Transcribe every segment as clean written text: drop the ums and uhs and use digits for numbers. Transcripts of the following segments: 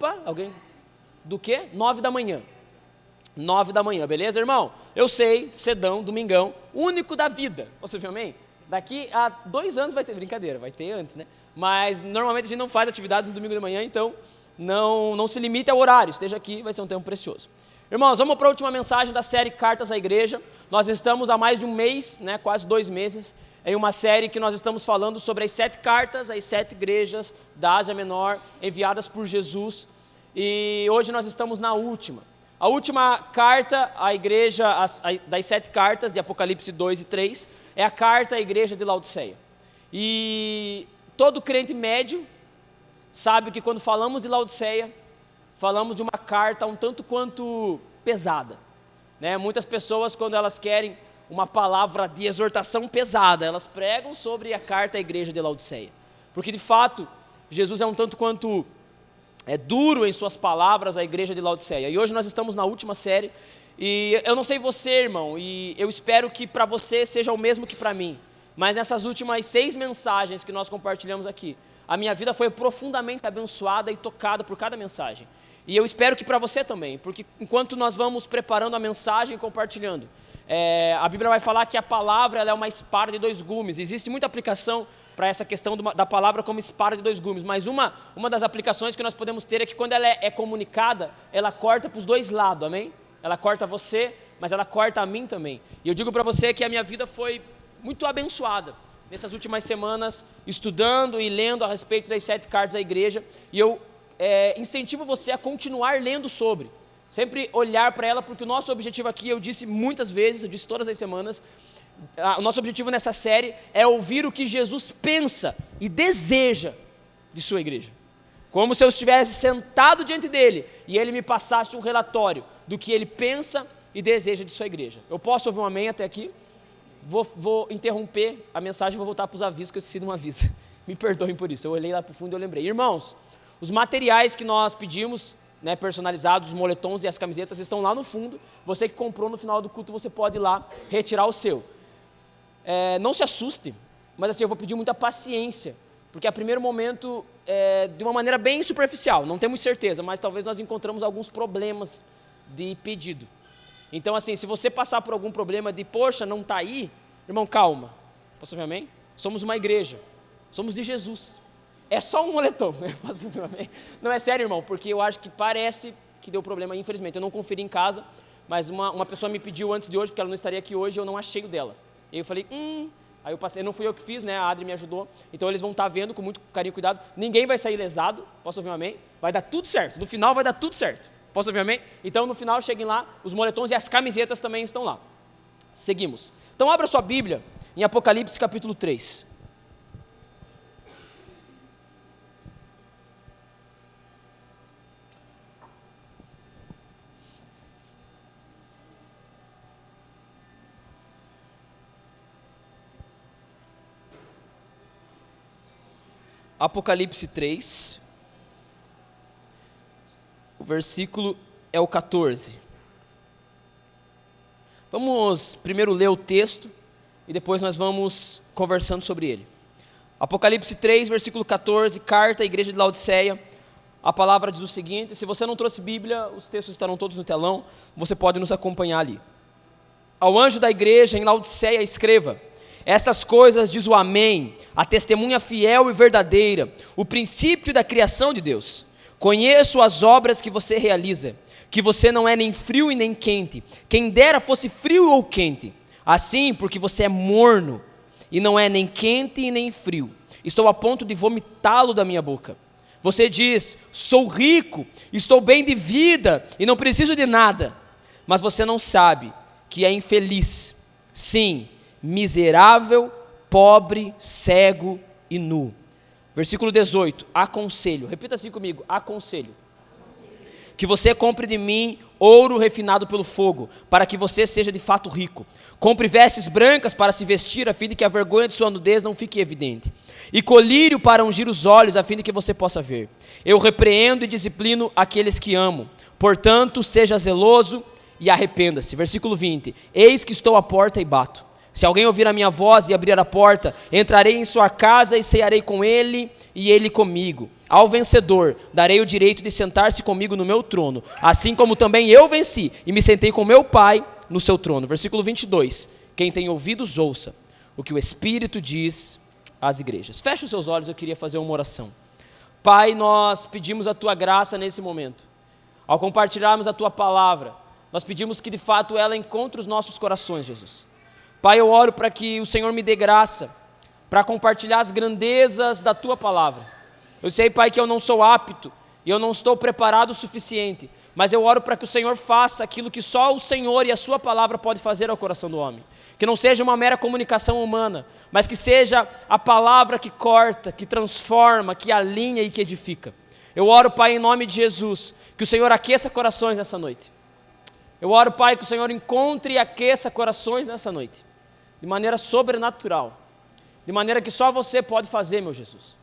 Opa, alguém? Do quê? 9 da manhã. 9 da manhã, beleza, irmão? Eu sei, cedão, domingão, único da vida. Você viu, amém? Daqui a 2 anos vai ter, brincadeira, vai ter antes, né? Mas normalmente a gente não faz atividades no domingo de manhã, então não se limite ao horário. Esteja aqui, vai ser um tempo precioso. Irmãos, vamos para a última mensagem da série Cartas à Igreja. Nós estamos há mais de um mês, né, quase 2 meses, em uma série que nós estamos falando sobre as 7 cartas, as 7 igrejas da Ásia Menor, enviadas por Jesus. E hoje nós estamos na última. A última carta à igreja, das 7 cartas de Apocalipse 2 e 3, é a carta à igreja de Laodiceia. E todo crente médio sabe que quando falamos de Laodiceia, falamos de uma carta um tanto quanto pesada, né? Muitas pessoas, quando elas querem uma palavra de exortação pesada, elas pregam sobre a carta à igreja de Laodiceia, porque de fato, Jesus é um tanto quanto duro em suas palavras à igreja de Laodiceia. E hoje nós estamos na última série, e eu não sei você, irmão, e eu espero que para você seja o mesmo que para mim, mas nessas últimas 6 mensagens que nós compartilhamos aqui, a minha vida foi profundamente abençoada e tocada por cada mensagem. E eu espero que para você também, porque enquanto nós vamos preparando a mensagem e compartilhando, a Bíblia vai falar que a palavra ela é uma espada de 2 gumes. Existe muita aplicação para essa questão da palavra como espada de 2 gumes, mas uma das aplicações que nós podemos ter é que quando ela é comunicada, ela corta para os 2 lados, amém? Ela corta você, mas ela corta a mim também. E eu digo para você que a minha vida foi muito abençoada nessas últimas semanas, estudando e lendo a respeito das 7 cartas à igreja, e eu incentivo você a continuar lendo sobre, sempre olhar para ela, porque o nosso objetivo aqui, eu disse muitas vezes, eu disse todas as semanas, o nosso objetivo nessa série é ouvir o que Jesus pensa e deseja de sua igreja, como se eu estivesse sentado diante dele, e ele me passasse um relatório do que ele pensa e deseja de sua igreja. Eu posso ouvir um amém até aqui? Vou interromper a mensagem e vou voltar para os avisos, que eu esqueci de um aviso, me perdoem por isso, eu olhei lá para o fundo e eu lembrei. Irmãos, os materiais que nós pedimos, né, personalizados, os moletons e as camisetas estão lá no fundo. Você que comprou no final do culto, você pode ir lá retirar o seu. Não se assuste, mas assim, eu vou pedir muita paciência, porque a primeiro momento, de uma maneira bem superficial, não temos certeza, mas talvez nós encontramos alguns problemas de pedido. Então assim, se você passar por algum problema de, poxa, não está aí, irmão, calma. Posso ouvir amém? Somos uma igreja, somos de Jesus. É só um moletom, não é sério, irmão, porque eu acho que parece que deu problema, infelizmente. Eu não conferi em casa, mas uma pessoa me pediu antes de hoje, porque ela não estaria aqui hoje, e eu não achei o dela. E eu falei, aí eu passei, não fui eu que fiz, né, a Adri me ajudou, então eles vão estar vendo com muito carinho e cuidado, ninguém vai sair lesado, posso ouvir um amém? Vai dar tudo certo, no final vai dar tudo certo, posso ouvir um amém? Então no final cheguem lá, os moletons e as camisetas também estão lá. Seguimos. Então abra sua Bíblia em Apocalipse capítulo 3. Apocalipse 3, o versículo é o 14. Vamos primeiro ler o texto e depois nós vamos conversando sobre ele. Apocalipse 3, versículo 14, carta à igreja de Laodiceia. A palavra diz o seguinte, se você não trouxe Bíblia, os textos estarão todos no telão, você pode nos acompanhar ali. Ao anjo da igreja em Laodiceia escreva: essas coisas diz o Amém, a testemunha fiel e verdadeira, o princípio da criação de Deus. Conheço as obras que você realiza, que você não é nem frio e nem quente. Quem dera fosse frio ou quente. Assim, porque você é morno, e não é nem quente e nem frio. Estou a ponto de vomitá-lo da minha boca. Você diz, sou rico, estou bem de vida e não preciso de nada. Mas você não sabe que é infeliz. Sim, miserável, pobre, cego e nu. Versículo 18, aconselho, repita assim comigo, aconselho. Que você compre de mim ouro refinado pelo fogo, para que você seja de fato rico. Compre vestes brancas para se vestir, a fim de que a vergonha de sua nudez não fique evidente. E colírio para ungir os olhos, a fim de que você possa ver. Eu repreendo e disciplino aqueles que amo. Portanto, seja zeloso e arrependa-se. Versículo 20, eis que estou à porta e bato. Se alguém ouvir a minha voz e abrir a porta, entrarei em sua casa e cearei com ele e ele comigo. Ao vencedor darei o direito de sentar-se comigo no meu trono, assim como também eu venci e me sentei com meu Pai no seu trono. Versículo 22. Quem tem ouvidos, ouça o que o Espírito diz às igrejas. Feche os seus olhos, eu queria fazer uma oração. Pai, nós pedimos a Tua graça nesse momento. Ao compartilharmos a Tua palavra, nós pedimos que de fato ela encontre os nossos corações, Jesus. Pai, eu oro para que o Senhor me dê graça para compartilhar as grandezas da Tua palavra. Eu sei, Pai, que eu não sou apto e eu não estou preparado o suficiente, mas eu oro para que o Senhor faça aquilo que só o Senhor e a Sua palavra pode fazer ao coração do homem. Que não seja uma mera comunicação humana, mas que seja a palavra que corta, que transforma, que alinha e que edifica. Eu oro, Pai, em nome de Jesus, que o Senhor aqueça corações nessa noite. Eu oro, Pai, que o Senhor encontre e aqueça corações nessa noite, de maneira sobrenatural, de maneira que só Você pode fazer, meu Jesus.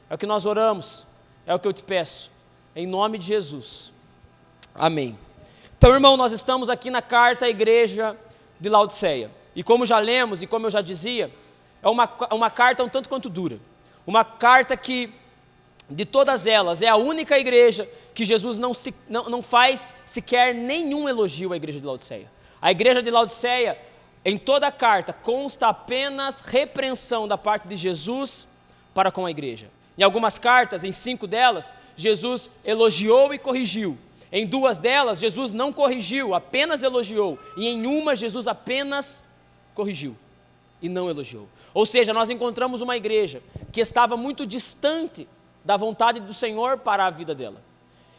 É o que nós oramos, é o que eu te peço, em nome de Jesus. Amém. Então, irmão, nós estamos aqui na carta à igreja de Laodiceia. E como já lemos e como eu já dizia, é uma carta um tanto quanto dura. Uma carta que, de todas elas, é a única igreja que Jesus não faz sequer nenhum elogio à igreja de Laodiceia. A igreja de Laodiceia, em toda a carta, consta apenas repreensão da parte de Jesus para com a igreja. Em algumas cartas, em 5 delas, Jesus elogiou e corrigiu. Em 2 delas, Jesus não corrigiu, apenas elogiou. E em uma, Jesus apenas corrigiu e não elogiou. Ou seja, nós encontramos uma igreja que estava muito distante da vontade do Senhor para a vida dela.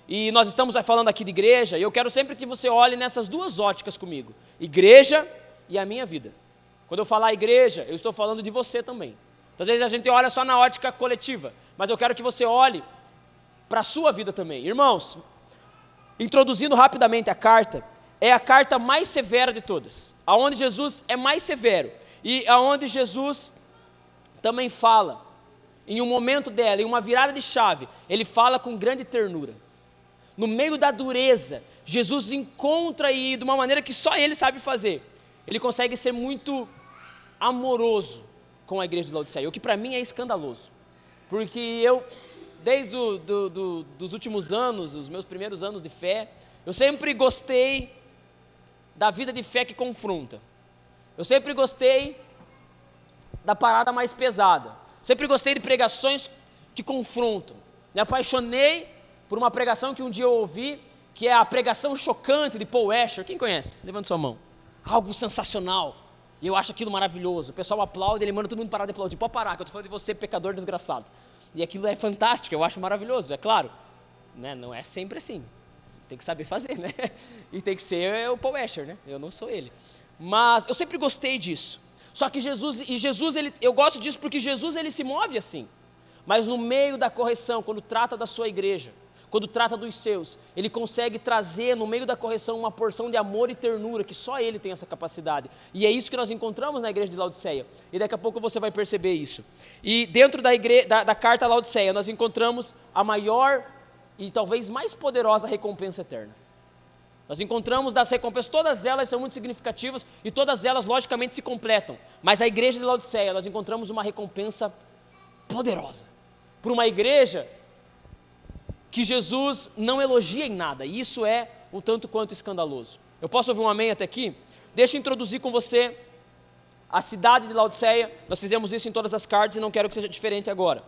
E nós estamos falando aqui de igreja, e eu quero sempre que você olhe nessas 2 óticas comigo. Igreja e a minha vida. Quando eu falar igreja, eu estou falando de você também. Então, às vezes a gente olha só na ótica coletiva, mas eu quero que você olhe para a sua vida também. Irmãos, introduzindo rapidamente a carta, é a carta mais severa de todas, aonde Jesus é mais severo, e aonde Jesus também fala, em um momento dela, em uma virada de chave, ele fala com grande ternura. No meio da dureza, Jesus encontra e de uma maneira que só ele sabe fazer, ele consegue ser muito amoroso com a igreja de Laodiceia, o que para mim é escandaloso, porque eu, desde dos últimos anos, os meus primeiros anos de fé, eu sempre gostei da vida de fé que confronta, eu sempre gostei da parada mais pesada, sempre gostei de pregações que confrontam, me apaixonei por uma pregação que um dia eu ouvi, que é a pregação chocante de Paul Washer. Quem conhece? Levanta sua mão. Algo sensacional. E eu acho aquilo maravilhoso. O pessoal aplaude, ele manda todo mundo parar de aplaudir. Pode parar, que eu estou falando de você, pecador desgraçado. E aquilo é fantástico, eu acho maravilhoso, é claro. Né? Não é sempre assim. Tem que saber fazer, né? E tem que ser o Paul Washer, né? Eu não sou ele. Mas eu sempre gostei disso. Só que Jesus, eu gosto disso porque Jesus, ele se move assim. Mas no meio da correção, quando trata da sua igreja, quando trata dos seus, ele consegue trazer no meio da correção uma porção de amor e ternura, que só ele tem essa capacidade. E é isso que nós encontramos na igreja de Laodiceia. E daqui a pouco você vai perceber isso. E dentro da carta a Laodiceia, nós encontramos a maior e talvez mais poderosa recompensa eterna. Nós encontramos das recompensas, todas elas são muito significativas e todas elas logicamente se completam. Mas a igreja de Laodiceia, nós encontramos uma recompensa poderosa. Por uma igreja que Jesus não elogia em nada, e isso é um tanto quanto escandaloso. Eu posso ouvir um amém até aqui? Deixa eu introduzir com você a cidade de Laodiceia. Nós fizemos isso em todas as cartas e não quero que seja diferente agora.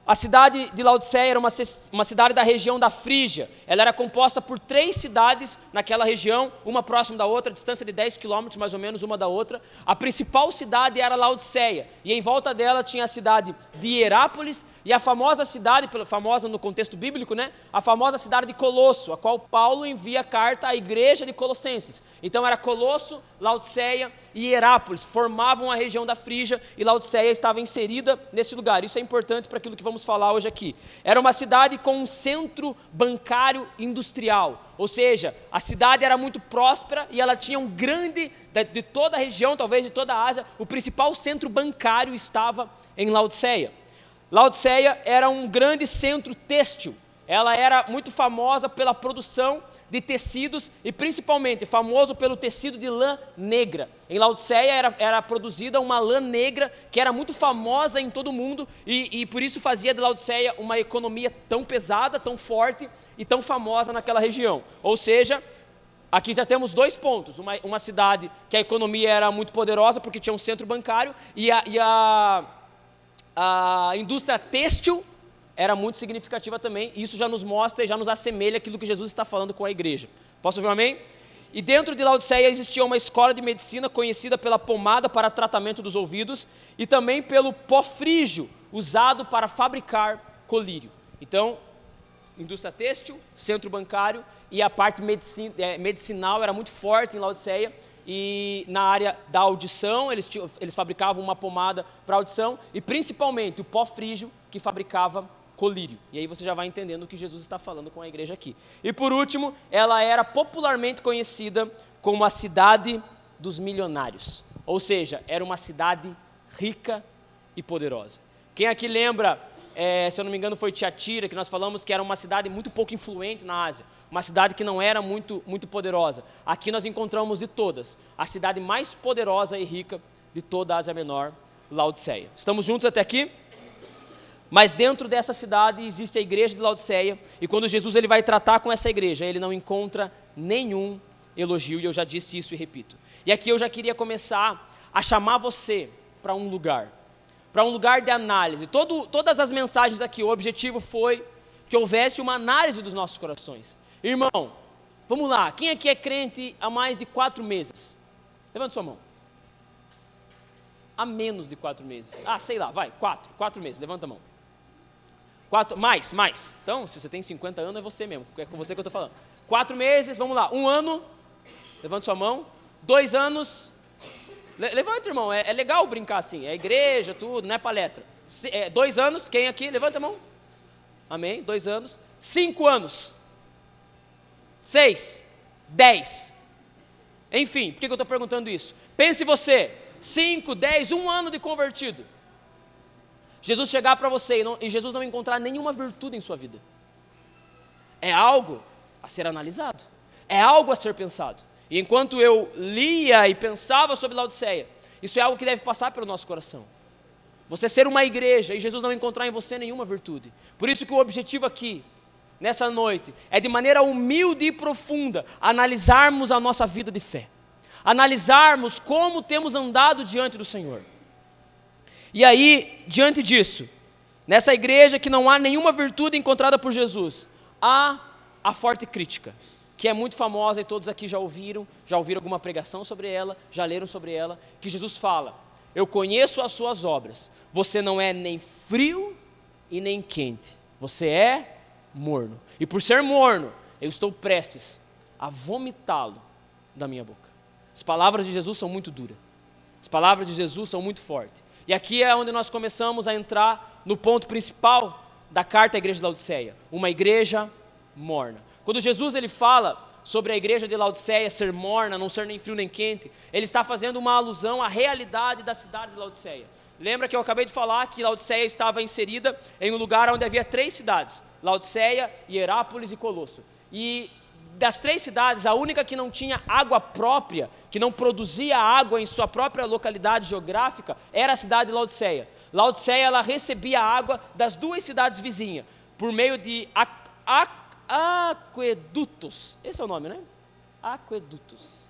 A cidade de Laodiceia era uma cidade da região da Frígia. Ela era composta por 3 cidades naquela região, uma próxima da outra, a distância de 10 quilômetros mais ou menos uma da outra. A principal cidade era Laodiceia, e em volta dela tinha a cidade de Hierápolis e a famosa cidade, famosa no contexto bíblico, né? A famosa cidade de Colosso, a qual Paulo envia carta à igreja de Colossenses. Então era Colosso, Laodiceia e Hierápolis, formavam a região da Frígia, e Laodiceia estava inserida nesse lugar. Isso é importante para aquilo que vamos falar hoje aqui. Era uma cidade com um centro bancário industrial, ou seja, a cidade era muito próspera e ela tinha um grande, de toda a região, talvez de toda a Ásia, o principal centro bancário estava em Laodiceia. Laodiceia era um grande centro têxtil, ela era muito famosa pela produção de tecidos e principalmente famoso pelo tecido de lã negra. Em Laodiceia era produzida uma lã negra que era muito famosa em todo o mundo e por isso fazia de Laodiceia uma economia tão pesada, tão forte e tão famosa naquela região. Ou seja, aqui já temos 2 pontos, uma cidade que a economia era muito poderosa porque tinha um centro bancário e a indústria têxtil era muito significativa também, e isso já nos mostra e já nos assemelha aquilo que Jesus está falando com a igreja. Posso ouvir um amém? E dentro de Laodiceia existia uma escola de medicina conhecida pela pomada para tratamento dos ouvidos e também pelo pó frígio, usado para fabricar colírio. Então, indústria têxtil, centro bancário e a parte medicinal era muito forte em Laodiceia. E na área da audição, eles fabricavam uma pomada para audição e principalmente o pó frígio que fabricava colírio. E aí você já vai entendendo o que Jesus está falando com a igreja aqui. E por último, ela era popularmente conhecida como a cidade dos milionários. Ou seja, era uma cidade rica e poderosa. Quem aqui lembra, se eu não me engano foi Tiatira, que nós falamos que era uma cidade muito pouco influente na Ásia. Uma cidade que não era muito poderosa. Aqui nós encontramos de todas, a cidade mais poderosa e rica de toda a Ásia Menor, Laodiceia. Estamos juntos até aqui? Mas dentro dessa cidade existe a igreja de Laodiceia, e quando Jesus ele vai tratar com essa igreja, ele não encontra nenhum elogio, e eu já disse isso e repito. E aqui eu já queria começar a chamar você para um lugar de análise. Todas as mensagens aqui, o objetivo foi que houvesse uma análise dos nossos corações. Irmão, vamos lá, quem aqui é crente há mais de 4 meses? Levanta sua mão. Há menos de 4 meses. Sei lá, vai, 4 meses, levanta a mão. 4, mais. Então, se você tem 50 anos, é você mesmo, é com você que eu estou falando. 4 meses, vamos lá, 1 ano, levanta sua mão. 2 anos, levanta, irmão, é legal brincar assim, é igreja, tudo, não é palestra. 2 anos, quem aqui, levanta a mão. Amém, 2 anos. 5 anos. 6, 10. Enfim, por que eu estou perguntando isso? Pense você, 5, 10, 1 ano de convertido. Jesus chegar para você e Jesus não encontrar nenhuma virtude em sua vida. É algo a ser analisado. É algo a ser pensado. E enquanto eu lia e pensava sobre Laodiceia, isso é algo que deve passar pelo nosso coração. Você ser uma igreja e Jesus não encontrar em você nenhuma virtude. Por isso que o objetivo aqui, nessa noite, é de maneira humilde e profunda, analisarmos a nossa vida de fé. Analisarmos como temos andado diante do Senhor. E aí, diante disso, nessa igreja que não há nenhuma virtude encontrada por Jesus, há a forte crítica, que é muito famosa e todos aqui já ouviram alguma pregação sobre ela, já leram sobre ela, que Jesus fala: eu conheço as suas obras, você não é nem frio e nem quente, você é morno. E por ser morno, eu estou prestes a vomitá-lo da minha boca. As palavras de Jesus são muito duras. As palavras de Jesus são muito fortes. E aqui é onde nós começamos a entrar no ponto principal da carta à igreja de Laodiceia. Uma igreja morna. Quando Jesus ele fala sobre a igreja de Laodiceia ser morna, não ser nem frio nem quente, ele está fazendo uma alusão à realidade da cidade de Laodiceia. Lembra que eu acabei de falar que Laodiceia estava inserida em um lugar onde havia 3 cidades, Laodiceia, Hierápolis e Colosso. E das 3 cidades, a única que não tinha água própria, que não produzia água em sua própria localidade geográfica, era a cidade de Laodiceia. Laodiceia, ela recebia água das 2 cidades vizinhas, por meio de aquedutos. Esse é o nome, né? Aquedutos.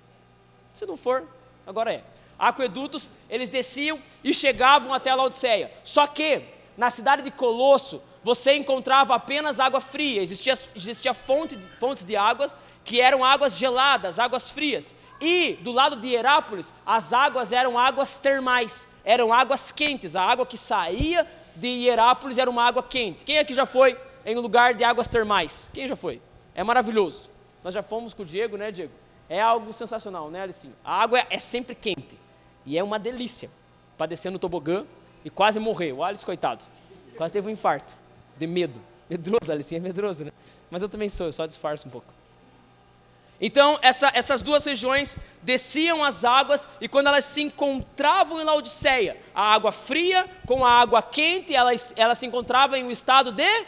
Se não for, agora é. Aquedutos, eles desciam e chegavam até a Laodiceia. Só que, na cidade de Colosso, você encontrava apenas água fria. Existia fontes de águas que eram águas geladas, águas frias. E, do lado de Hierápolis, as águas eram águas termais, eram águas quentes. A água que saía de Hierápolis era uma água quente. Quem aqui já foi em um lugar de águas termais? Quem já foi? É maravilhoso. Nós já fomos com o Diego, né, Diego? É algo sensacional, né, Alicinho? A água é sempre quente. E é uma delícia. Para descer no tobogã e quase morrer. O Alisson, coitado, quase teve um infarto. De medo. Medroso, Alicinho, é medroso, né? Mas eu também sou, eu só disfarço um pouco. Então, essas 2 regiões desciam as águas, e quando elas se encontravam em Laodiceia, a água fria com a água quente, ela se encontrava em um estado de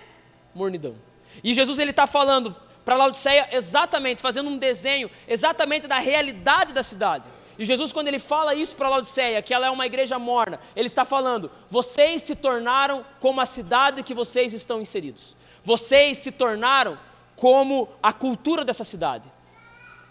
mornidão. E Jesus ele está falando para Laodiceia exatamente, fazendo um desenho exatamente da realidade da cidade. E Jesus, quando ele fala isso para Laodiceia, que ela é uma igreja morna, ele está falando: vocês se tornaram como a cidade que vocês estão inseridos. Vocês se tornaram como a cultura dessa cidade.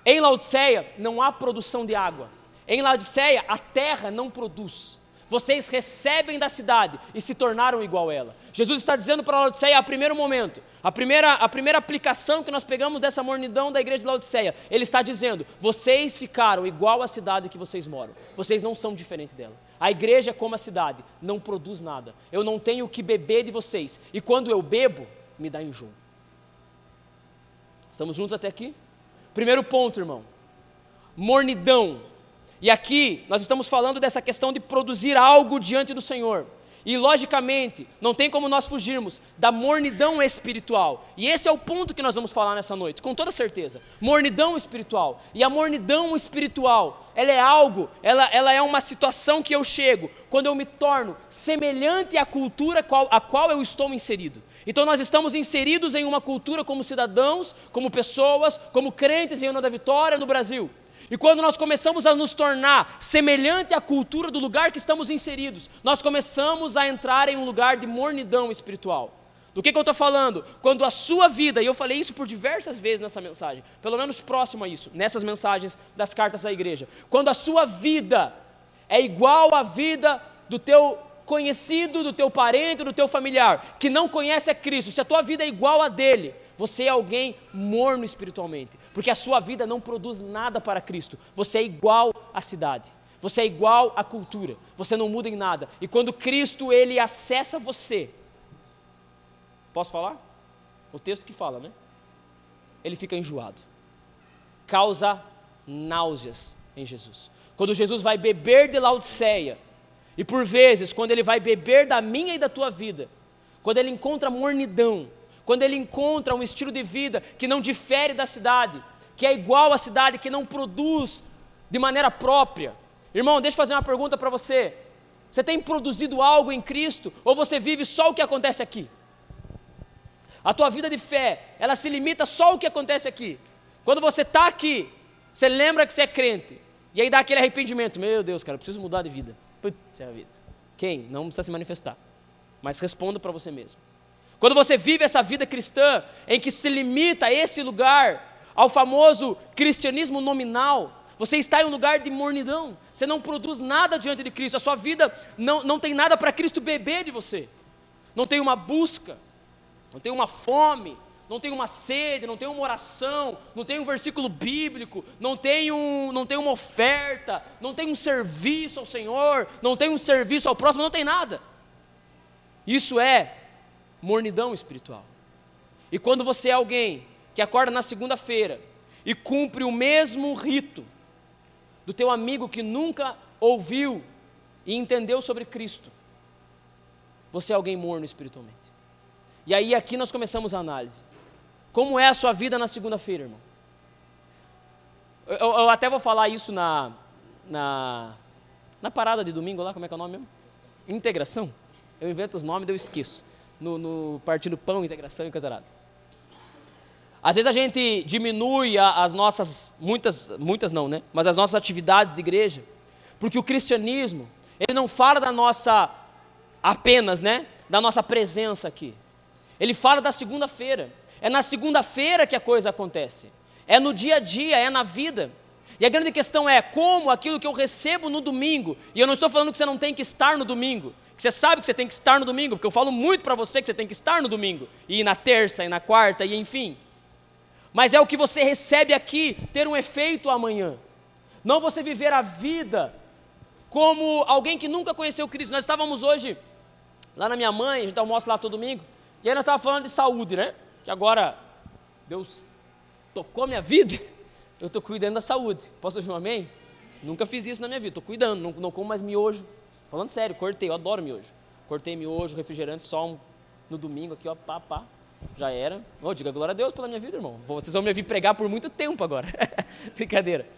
Em Laodiceia não há produção de água. Em Laodiceia a terra não produz. Vocês recebem da cidade e se tornaram igual a ela. Jesus está dizendo para Laodiceia, a primeiro momento, a primeira aplicação que nós pegamos dessa mornidão da igreja de Laodiceia, ele está dizendo: vocês ficaram igual à cidade que vocês moram. Vocês não são diferentes dela. A igreja é como a cidade, não produz nada. Eu não tenho o que beber de vocês. E quando eu bebo, me dá enjoo. Estamos juntos até aqui? Primeiro ponto, irmão. Mornidão. E aqui nós estamos falando dessa questão de produzir algo diante do Senhor. E logicamente, não tem como nós fugirmos da mornidão espiritual. E esse é o ponto que nós vamos falar nessa noite, com toda certeza. Mornidão espiritual. E a mornidão espiritual, ela é algo, ela é uma situação que eu chego quando eu me torno semelhante à cultura a qual eu estou inserido. Então nós estamos inseridos em uma cultura como cidadãos, como pessoas, como crentes em União da Vitória no Brasil. E quando nós começamos a nos tornar semelhante à cultura do lugar que estamos inseridos, nós começamos a entrar em um lugar de mornidão espiritual. Do que eu estou falando? Quando a sua vida, e eu falei isso por diversas vezes nessa mensagem, pelo menos próximo a isso, nessas mensagens das cartas à igreja, quando a sua vida é igual à vida do teu conhecido, do teu parente, do teu familiar, que não conhece a Cristo, se a tua vida é igual a dele, você é alguém morno espiritualmente, porque a sua vida não produz nada para Cristo. Você é igual à cidade, você é igual à cultura, você não muda em nada. E quando Cristo ele acessa você, posso falar? O texto que fala, né? Ele fica enjoado, causa náuseas em Jesus. Quando Jesus vai beber de Laodiceia, e por vezes quando ele vai beber da minha e da tua vida, quando ele encontra mornidão, quando ele encontra um estilo de vida que não difere da cidade, que é igual à cidade, que não produz de maneira própria. Irmão, deixa eu fazer uma pergunta para você. Você tem produzido algo em Cristo ou você vive só o que acontece aqui? A tua vida de fé, ela se limita só ao que acontece aqui. Quando você está aqui, você lembra que você é crente, e aí dá aquele arrependimento: meu Deus, cara, eu preciso mudar de vida. Puxa vida. Quem? Não precisa se manifestar, mas responda para você mesmo. Quando você vive essa vida cristã, em que se limita a esse lugar, ao famoso cristianismo nominal, você está em um lugar de mornidão, você não produz nada diante de Cristo, a sua vida não tem nada para Cristo beber de você, não tem uma busca, não tem uma fome, não tem uma sede, não tem uma oração, não tem um versículo bíblico, não tem uma oferta, não tem um serviço ao Senhor, não tem um serviço ao próximo, não tem nada. Isso é mornidão espiritual. E quando você é alguém que acorda na segunda-feira e cumpre o mesmo rito do teu amigo que nunca ouviu e entendeu sobre Cristo, você é alguém morno espiritualmente. E aí aqui nós começamos a análise. Como é a sua vida na segunda-feira, irmão? Eu até vou falar isso na parada de domingo lá, como é que é o nome mesmo? Integração. Eu invento os nomes e eu esqueço. No Partido Pão, Integração e coisa errada. Às vezes a gente diminui as nossas, muitas não, né? Mas as nossas atividades de igreja, porque o cristianismo, ele não fala da nossa, apenas, né? Da nossa presença aqui. Ele fala da segunda-feira. É na segunda-feira que a coisa acontece. É no dia a dia, é na vida. E a grande questão é como aquilo que eu recebo no domingo, e eu não estou falando que você não tem que estar no domingo, que você sabe que você tem que estar no domingo, porque eu falo muito para você que você tem que estar no domingo, e na terça, e na quarta, e enfim. Mas é o que você recebe aqui ter um efeito amanhã. Não você viver a vida como alguém que nunca conheceu Cristo. Nós estávamos hoje lá na minha mãe, a gente almoça lá todo domingo, e aí nós estávamos falando de saúde, né? Que agora Deus tocou minha vida, eu estou cuidando da saúde. Posso ouvir um amém? Nunca fiz isso na minha vida, estou cuidando, não como mais miojo. Falando sério, cortei, eu adoro miojo. Cortei miojo, refrigerante, só no domingo aqui, ó, pá, já era. Oh, diga glória a Deus pela minha vida, irmão. Vocês vão me ouvir pregar por muito tempo agora. Brincadeira.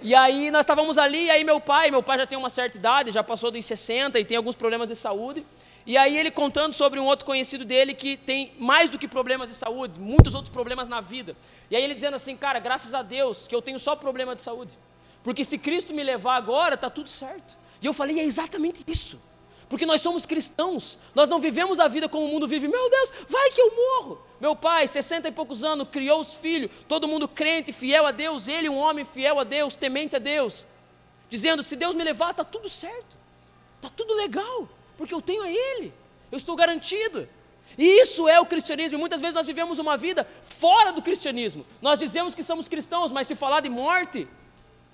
E aí nós estávamos ali, e aí meu pai já tem uma certa idade, já passou dos 60 e tem alguns problemas de saúde. E aí ele contando sobre um outro conhecido dele que tem mais do que problemas de saúde, muitos outros problemas na vida. E aí ele dizendo assim, cara, graças a Deus que eu tenho só problema de saúde. Porque se Cristo me levar agora, está tudo certo. E eu falei, é exatamente isso. Porque nós somos cristãos, nós não vivemos a vida como o mundo vive. Meu Deus, vai que eu morro. Meu pai, 60 e poucos anos, criou os filhos, todo mundo crente, fiel a Deus, ele um homem fiel a Deus, temente a Deus. Dizendo, se Deus me levar, está tudo certo. Está tudo legal, porque eu tenho a Ele, eu estou garantido. E isso é o cristianismo, e muitas vezes nós vivemos uma vida fora do cristianismo. Nós dizemos que somos cristãos, mas se falar de morte,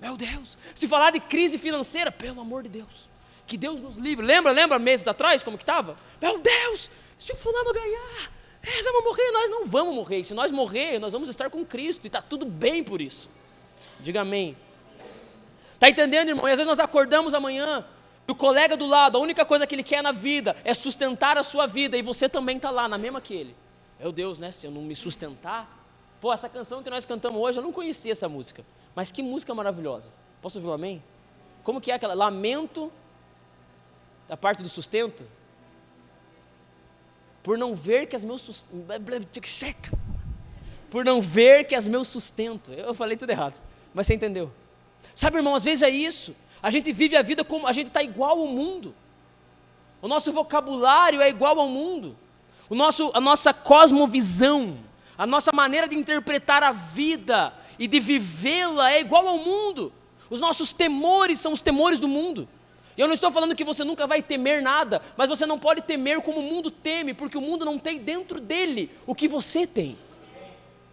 meu Deus, se falar de crise financeira, pelo amor de Deus, que Deus nos livre. Lembra meses atrás como que estava? Meu Deus, se o fulano ganhar, eles vão morrer, nós não vamos morrer. E se nós morrer, nós vamos estar com Cristo, e está tudo bem por isso. Diga amém. Está entendendo, irmão? E às vezes nós acordamos amanhã, e o colega do lado, a única coisa que ele quer na vida é sustentar a sua vida, e você também está lá, na mesma que ele. Meu Deus, né? Se eu não me sustentar... Pô, essa canção que nós cantamos hoje, eu não conhecia essa música. Mas que música maravilhosa. Posso ouvir um amém? Como que é aquela? Lamento da parte do sustento. Por não ver que as meus Por não ver que as meus sustento. Eu falei tudo errado, mas você entendeu. Sabe, irmão, às vezes é isso. A gente vive a vida como a gente está igual ao mundo. O nosso vocabulário é igual ao mundo. A nossa cosmovisão, a nossa maneira de interpretar a vida e de vivê-la é igual ao mundo. Os nossos temores são os temores do mundo. E eu não estou falando que você nunca vai temer nada, mas você não pode temer como o mundo teme, porque o mundo não tem dentro dele o que você tem.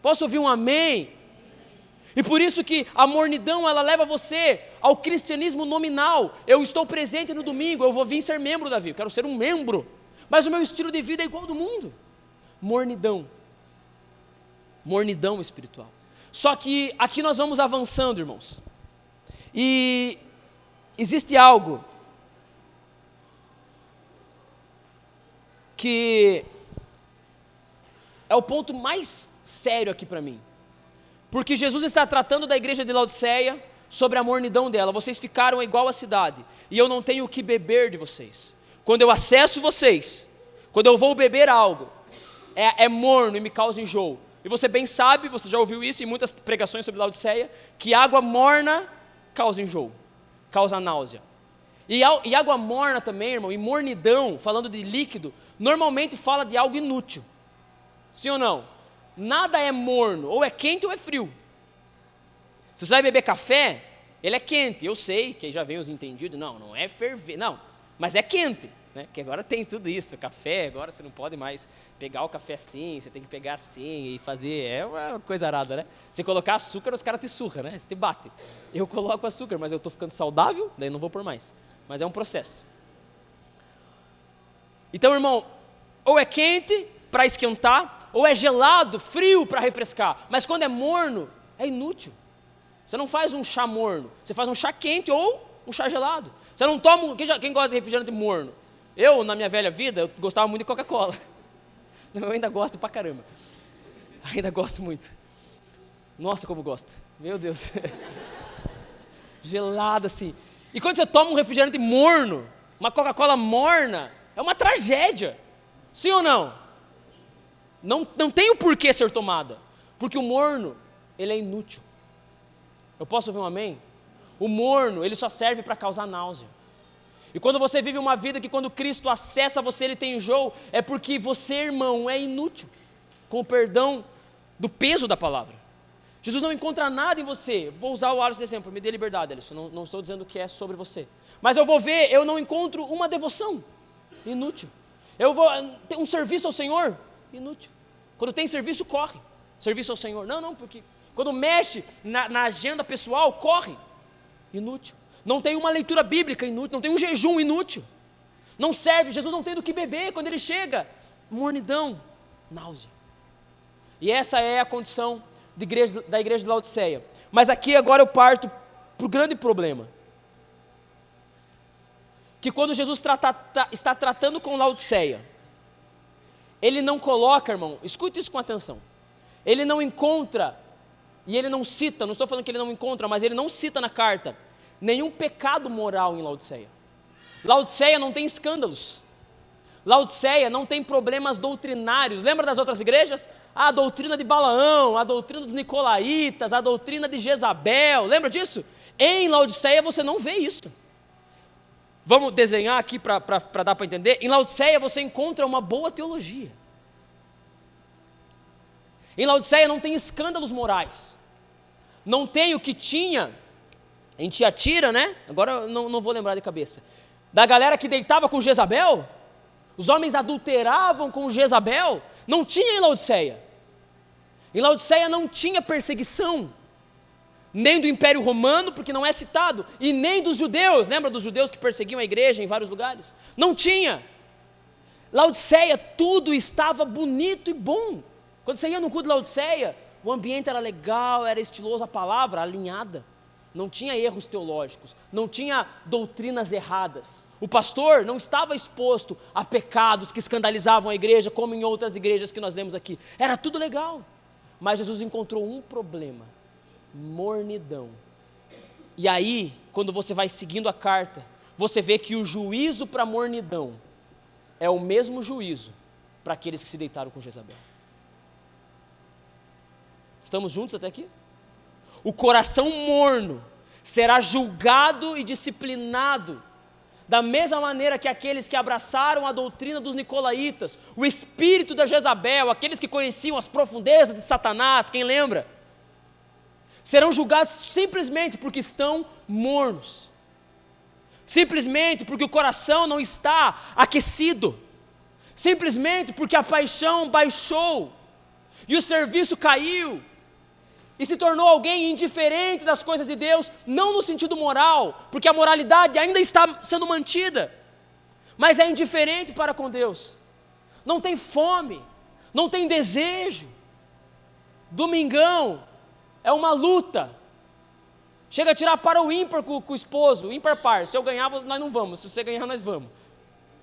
Posso ouvir um amém? E por isso que a mornidão, ela leva você ao cristianismo nominal. Eu estou presente no domingo, eu vou vir ser membro da vida, eu quero ser um membro. Mas o meu estilo de vida é igual ao do mundo. Mornidão. Mornidão espiritual. Só que aqui nós vamos avançando, irmãos. E existe algo que é o ponto mais sério aqui para mim. Porque Jesus está tratando da igreja de Laodiceia sobre a mornidão dela. Vocês ficaram igual à cidade, e eu não tenho o que beber de vocês. Quando eu acesso vocês, quando eu vou beber algo, é morno e me causa enjoo. E você bem sabe, você já ouviu isso em muitas pregações sobre Laodiceia, que água morna causa enjoo, causa náusea. E água morna também, irmão, e mornidão, falando de líquido, normalmente fala de algo inútil. Sim ou não? Nada é morno, ou é quente ou é frio. Se você vai beber café, ele é quente, eu sei, que aí já vem os entendidos, não é ferver, não, mas é quente, né? Que agora tem tudo isso, café, agora você não pode mais pegar o café assim, você tem que pegar assim e fazer, é uma coisa arada, né? Você colocar açúcar, os caras te surram, né? Você te bate. Eu coloco açúcar, mas eu estou ficando saudável, daí não vou pôr mais, mas é um processo. Então, irmão, ou é quente para esquentar, ou é gelado, frio para refrescar, mas quando é morno, é inútil. Você não faz um chá morno, você faz um chá quente ou um chá gelado. Você não toma, quem gosta de refrigerante morno? Eu, na minha velha vida, eu gostava muito de Coca-Cola. Eu ainda gosto pra caramba. Ainda gosto muito. Nossa, como gosto. Meu Deus. Gelado assim. E quando você toma um refrigerante morno, uma Coca-Cola morna, é uma tragédia. Sim ou não? Não tem o porquê ser tomada. Porque o morno, ele é inútil. Eu posso ouvir um amém? O morno, ele só serve para causar náusea. E quando você vive uma vida que quando Cristo acessa você, ele tem enjoo, é porque você, irmão, é inútil. Com o perdão do peso da palavra. Jesus não encontra nada em você. Vou usar o Alisson de exemplo, me dê liberdade, Alisson. Não estou dizendo que é sobre você. Mas eu vou ver, eu não encontro uma devoção. Inútil. Eu vou ter um serviço ao Senhor. Inútil. Quando tem serviço, corre. Serviço ao Senhor. Não, porque quando mexe na agenda pessoal, corre. Inútil. Não tem uma leitura bíblica, inútil. Não tem um jejum, inútil. Não serve. Jesus não tem do que beber quando ele chega. Mornidão, náusea. E essa é a condição da igreja de Laodiceia. Mas aqui agora eu parto para o grande problema. Que quando Jesus está tratando com Laodiceia, ele não coloca, irmão, escute isso com atenção. Ele não encontra, e ele não cita, não estou falando que ele não encontra, mas ele não cita na carta, nenhum pecado moral em Laodiceia. Laodiceia não tem escândalos. Laodiceia não tem problemas doutrinários. Lembra das outras igrejas? A doutrina de Balaão, a doutrina dos Nicolaitas, a doutrina de Jezabel. Lembra disso? Em Laodiceia você não vê isso. Vamos desenhar aqui para dar para entender. Em Laodiceia você encontra uma boa teologia. Em Laodiceia não tem escândalos morais. Não tem o que tinha em Tiatira, né? Agora eu não vou lembrar de cabeça. Da galera que deitava com Jezabel. Os homens adulteravam com Jezabel. Não tinha em Laodiceia. Em Laodiceia não tinha perseguição. Nem do Império Romano, porque não é citado. E nem dos judeus. Lembra dos judeus que perseguiam a igreja em vários lugares? Não tinha. Laodiceia, tudo estava bonito e bom. Quando você ia no culto de Laodiceia, o ambiente era legal, era estiloso, a palavra alinhada. Não tinha erros teológicos, não tinha doutrinas erradas. O pastor não estava exposto a pecados que escandalizavam a igreja, como em outras igrejas que nós lemos aqui. Era tudo legal. Mas Jesus encontrou um problema: mornidão. E aí, quando você vai seguindo a carta, você vê que o juízo para a mornidão é o mesmo juízo para aqueles que se deitaram com Jezabel. Estamos juntos até aqui? O coração morno será julgado e disciplinado da mesma maneira que aqueles que abraçaram a doutrina dos Nicolaitas, o espírito da Jezabel, aqueles que conheciam as profundezas de Satanás, quem lembra? Serão julgados simplesmente porque estão mornos, simplesmente porque o coração não está aquecido, simplesmente porque a paixão baixou e o serviço caiu, e se tornou alguém indiferente das coisas de Deus, não no sentido moral, porque a moralidade ainda está sendo mantida, mas é indiferente para com Deus, não tem fome, não tem desejo. Domingão é uma luta, chega a tirar para o ímpar com o esposo, ímpar par, se eu ganhar nós não vamos, se você ganhar nós vamos.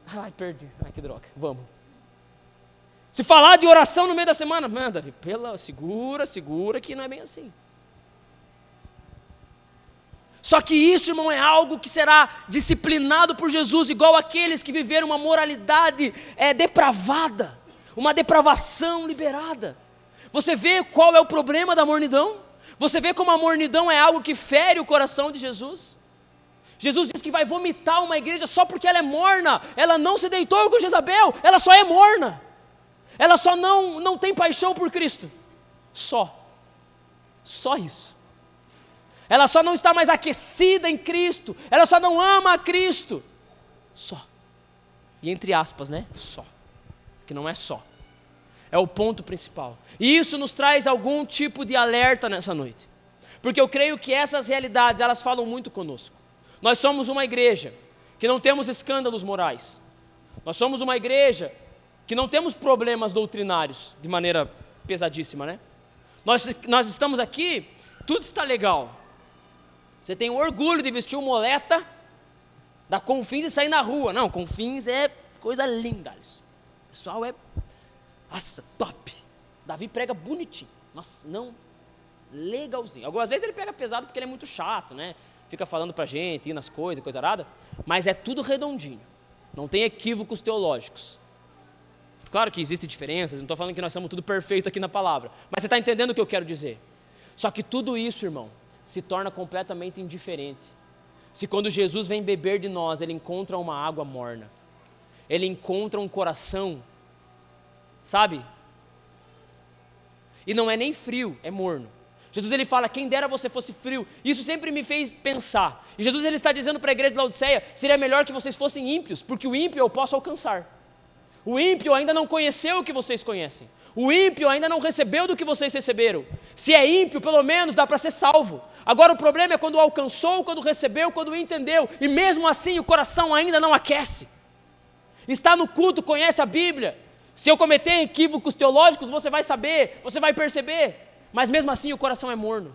Ai, perdi, ai que droga, vamos. Se falar de oração no meio da semana, manda, segura que não é bem assim. Só que isso, irmão, é algo que será disciplinado por Jesus, igual aqueles que viveram uma moralidade depravada, uma depravação liberada. Você vê qual é o problema da mornidão? Você vê como a mornidão é algo que fere o coração de Jesus? Jesus diz que vai vomitar uma igreja só porque ela é morna, ela não se deitou com Jezabel, ela só é morna. Ela só não tem paixão por Cristo, só isso. Ela só não está mais aquecida em Cristo, ela só não ama a Cristo, só. E entre aspas, né, só, que não é só, é o ponto principal. E isso nos traz algum tipo de alerta nessa noite, porque eu creio que essas realidades, elas falam muito conosco. Nós somos uma igreja que não temos escândalos morais, nós somos uma igreja que não temos problemas doutrinários de maneira pesadíssima, né? Nós estamos aqui, tudo está legal. Você tem o orgulho de vestir o moleta da Confins e sair na rua. Não, Confins é coisa linda. O pessoal é, nossa, top. Davi prega bonitinho. Nossa, não, legalzinho. Algumas vezes ele pega pesado porque ele é muito chato, né? Fica falando pra gente, ir nas coisas, coisa arada. Mas é tudo redondinho. Não tem equívocos teológicos. Claro que existem diferenças, não estou falando que nós somos tudo perfeito aqui na palavra, mas você está entendendo o que eu quero dizer. Só que tudo isso, irmão, se torna completamente indiferente se quando Jesus vem beber de nós, ele encontra uma água morna, ele encontra um coração, sabe? E não é nem frio, é morno. Jesus ele fala, quem dera você fosse frio. Isso sempre me fez pensar. E Jesus ele está dizendo para a igreja de Laodiceia, seria melhor que vocês fossem ímpios, porque o ímpio eu posso alcançar. O ímpio ainda não conheceu o que vocês conhecem. O ímpio ainda não recebeu do que vocês receberam. Se é ímpio, pelo menos dá para ser salvo. Agora o problema é quando alcançou, quando recebeu, quando entendeu. E mesmo assim o coração ainda não aquece. Está no culto, conhece a Bíblia. Se eu cometer equívocos teológicos, você vai saber, você vai perceber. Mas mesmo assim o coração é morno.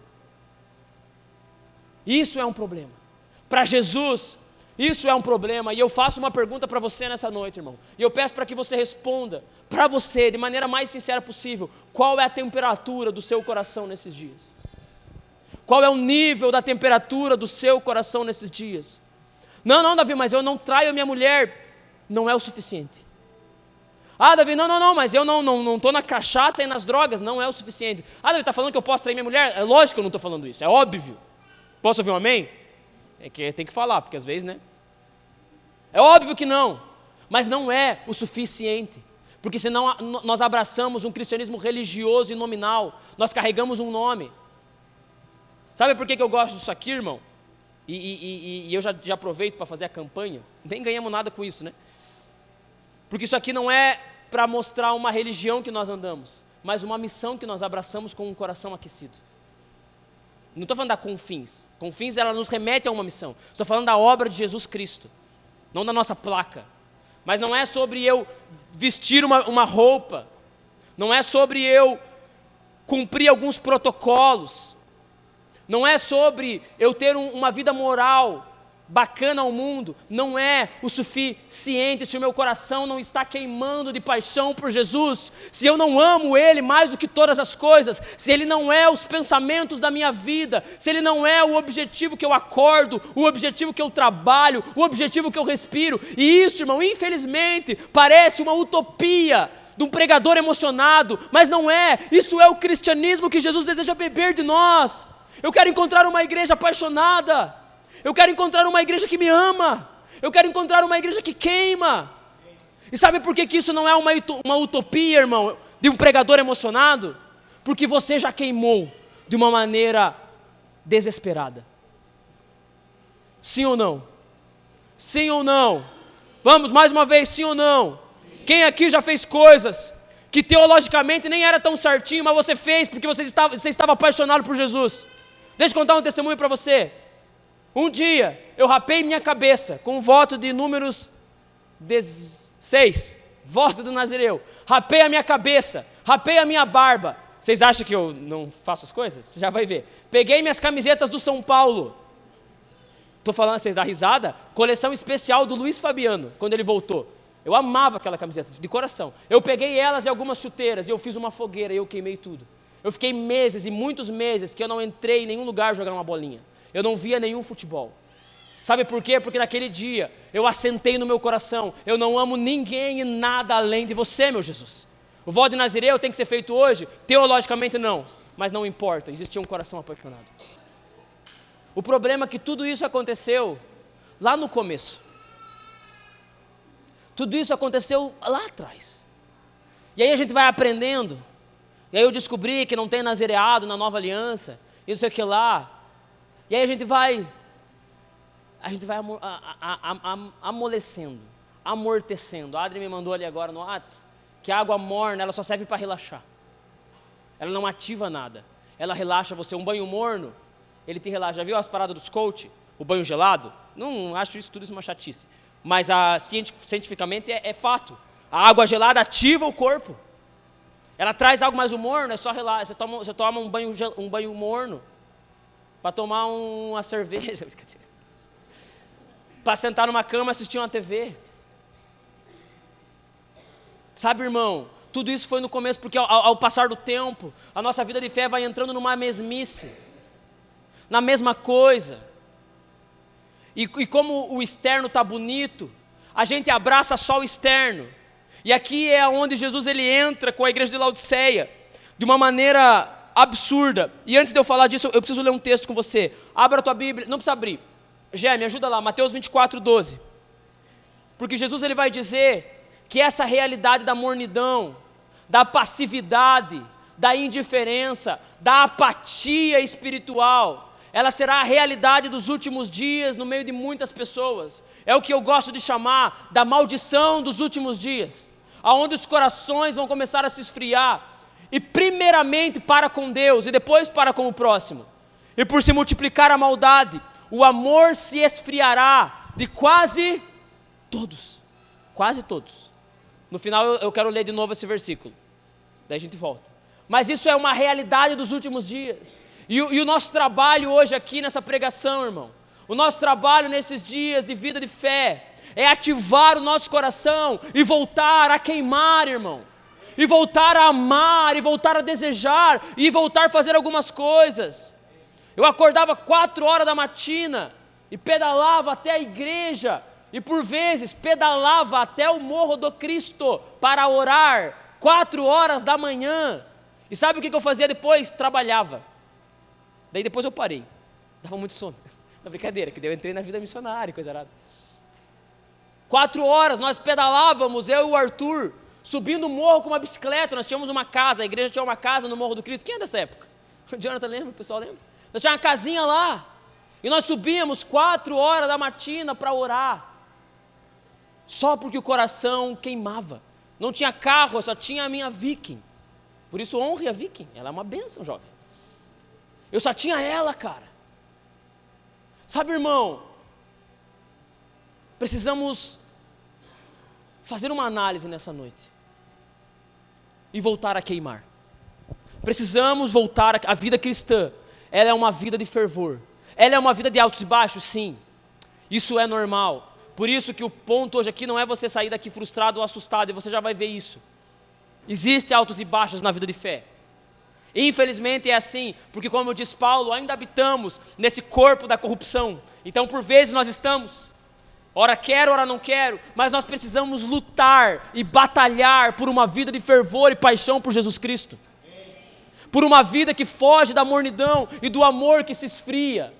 Isso é um problema. Para Jesus, isso é um problema, e eu faço uma pergunta para você nessa noite, irmão, e eu peço para que você responda, para você, de maneira mais sincera possível, qual é a temperatura do seu coração nesses dias? Qual é o nível da temperatura do seu coração nesses dias? Não, Davi, mas eu não traio a minha mulher, não é o suficiente. Ah, Davi, não, mas eu não estou na cachaça e nas drogas, não é o suficiente. Ah, Davi, está falando que eu posso trair minha mulher? É lógico que eu não estou falando isso, é óbvio. Posso ouvir um amém? É que tem que falar, porque às vezes, né? É óbvio que não, mas não é o suficiente. Porque senão nós abraçamos um cristianismo religioso e nominal, nós carregamos um nome. Sabe por que eu gosto disso aqui, irmão? E eu já aproveito para fazer a campanha, nem ganhamos nada com isso, né? Porque isso aqui não é para mostrar uma religião que nós andamos, mas uma missão que nós abraçamos com um coração aquecido. Não estou falando da Confins. Confins, ela nos remete a uma missão. Estou falando da obra de Jesus Cristo, não da nossa placa. Mas não é sobre eu vestir uma roupa, não é sobre eu cumprir alguns protocolos, não é sobre eu ter uma vida moral bacana ao mundo, não é o suficiente se o meu coração não está queimando de paixão por Jesus, se eu não amo Ele mais do que todas as coisas, se Ele não é os pensamentos da minha vida, se Ele não é o objetivo que eu acordo, o objetivo que eu trabalho, o objetivo que eu respiro. E isso, irmão, infelizmente, parece uma utopia de um pregador emocionado, mas não é. Isso é o cristianismo que Jesus deseja beber de nós. Eu quero encontrar uma igreja apaixonada, eu quero encontrar uma igreja que me ama, eu quero encontrar uma igreja que queima. E sabe por que isso não é uma utopia, irmão, de um pregador emocionado? Porque você já queimou de uma maneira desesperada. Sim ou não? Sim ou não? Vamos, mais uma vez, sim ou não? Sim. Quem aqui já fez coisas que teologicamente nem era tão certinho, mas você fez porque você estava apaixonado por Jesus? Deixa eu contar um testemunho para você. Um dia, eu rapei minha cabeça com um voto de números 16, voto do Nazireu. Rapei a minha cabeça, rapei a minha barba. Vocês acham que eu não faço as coisas? Você já vai ver. Peguei minhas camisetas do São Paulo. Estou falando, vocês dão risada? Coleção especial do Luiz Fabiano, quando ele voltou. Eu amava aquela camiseta, de coração. Eu peguei elas e algumas chuteiras, e eu fiz uma fogueira, e eu queimei tudo. Eu fiquei meses e muitos meses que eu não entrei em nenhum lugar jogar uma bolinha. Eu não via nenhum futebol. Sabe por quê? Porque naquele dia eu assentei no meu coração: eu não amo ninguém e nada além de você, meu Jesus. O voto de Nazireu tem que ser feito hoje? Teologicamente não, mas não importa, existia um coração apaixonado. O problema é que tudo isso aconteceu lá no começo. Tudo isso aconteceu lá atrás. E aí a gente vai aprendendo. E aí eu descobri que não tem nazireado na nova aliança, e não sei o que lá. E aí a gente vai amolecendo, amortecendo. A Adri me mandou ali agora no WhatsApp que a água morna, ela só serve para relaxar. Ela não ativa nada. Ela relaxa você. Um banho morno, ele te relaxa. Já viu as paradas dos coach? O banho gelado? Não acho tudo isso uma chatice. Mas cientificamente é fato. A água gelada ativa o corpo. Ela traz algo mais morno, é só relaxar. Você toma um banho morno para tomar uma cerveja, para sentar numa cama e assistir uma TV. Sabe, irmão, tudo isso foi no começo, porque ao passar do tempo, a nossa vida de fé vai entrando numa mesmice, na mesma coisa. E como o externo está bonito, a gente abraça só o externo. E aqui é onde Jesus ele entra com a igreja de Laodiceia, de uma maneira absurda. E antes de eu falar disso, eu preciso ler um texto com você. Abra a tua Bíblia, não precisa abrir. Gé, me ajuda lá, Mateus 24, 12. Porque Jesus ele vai dizer que essa realidade da mornidão, da passividade, da indiferença, da apatia espiritual, ela será a realidade dos últimos dias no meio de muitas pessoas. É o que eu gosto de chamar da maldição dos últimos dias, aonde os corações vão começar a se esfriar, e primeiramente para com Deus, e depois para com o próximo. E por se multiplicar a maldade, o amor se esfriará de quase todos. Quase todos. No final eu quero ler de novo esse versículo, daí a gente volta. Mas isso é uma realidade dos últimos dias. E o nosso trabalho hoje aqui nessa pregação, irmão, o nosso trabalho nesses dias de vida de fé, é ativar o nosso coração e voltar a queimar, irmão. E voltar a amar, e voltar a desejar, e voltar a fazer algumas coisas. Eu acordava 4 horas da matina, e pedalava até a igreja, e por vezes pedalava até o Morro do Cristo, para orar 4 horas da manhã. E sabe o que eu fazia depois? Trabalhava. Daí depois eu parei. Dava muito sono. Não, brincadeira, que daí eu entrei na vida missionária, coisa errada. 4 horas, nós pedalávamos, eu e o Arthur, subindo o morro com uma bicicleta. Nós tínhamos uma casa, a igreja tinha uma casa no Morro do Cristo. Quem é dessa época? O Jonathan lembra, o pessoal lembra? Nós tínhamos uma casinha lá. E nós subíamos 4 horas da matina para orar. Só porque o coração queimava. Não tinha carro, só tinha a minha Viking. Por isso honre a Viking, ela é uma bênção, jovem. Eu só tinha ela, cara. Sabe, irmão, precisamos fazer uma análise nessa noite e voltar a queimar. Precisamos voltar a vida cristã. Ela é uma vida de fervor. Ela é uma vida de altos e baixos, sim. Isso é normal. Por isso que o ponto hoje aqui não é você sair daqui frustrado ou assustado, e você já vai ver isso. Existem altos e baixos na vida de fé. Infelizmente é assim, porque como diz Paulo, ainda habitamos nesse corpo da corrupção. Então por vezes nós estamos, ora quero, ora não quero, mas nós precisamos lutar e batalhar por uma vida de fervor e paixão por Jesus Cristo. Por uma vida que foge da mornidão e do amor que se esfria,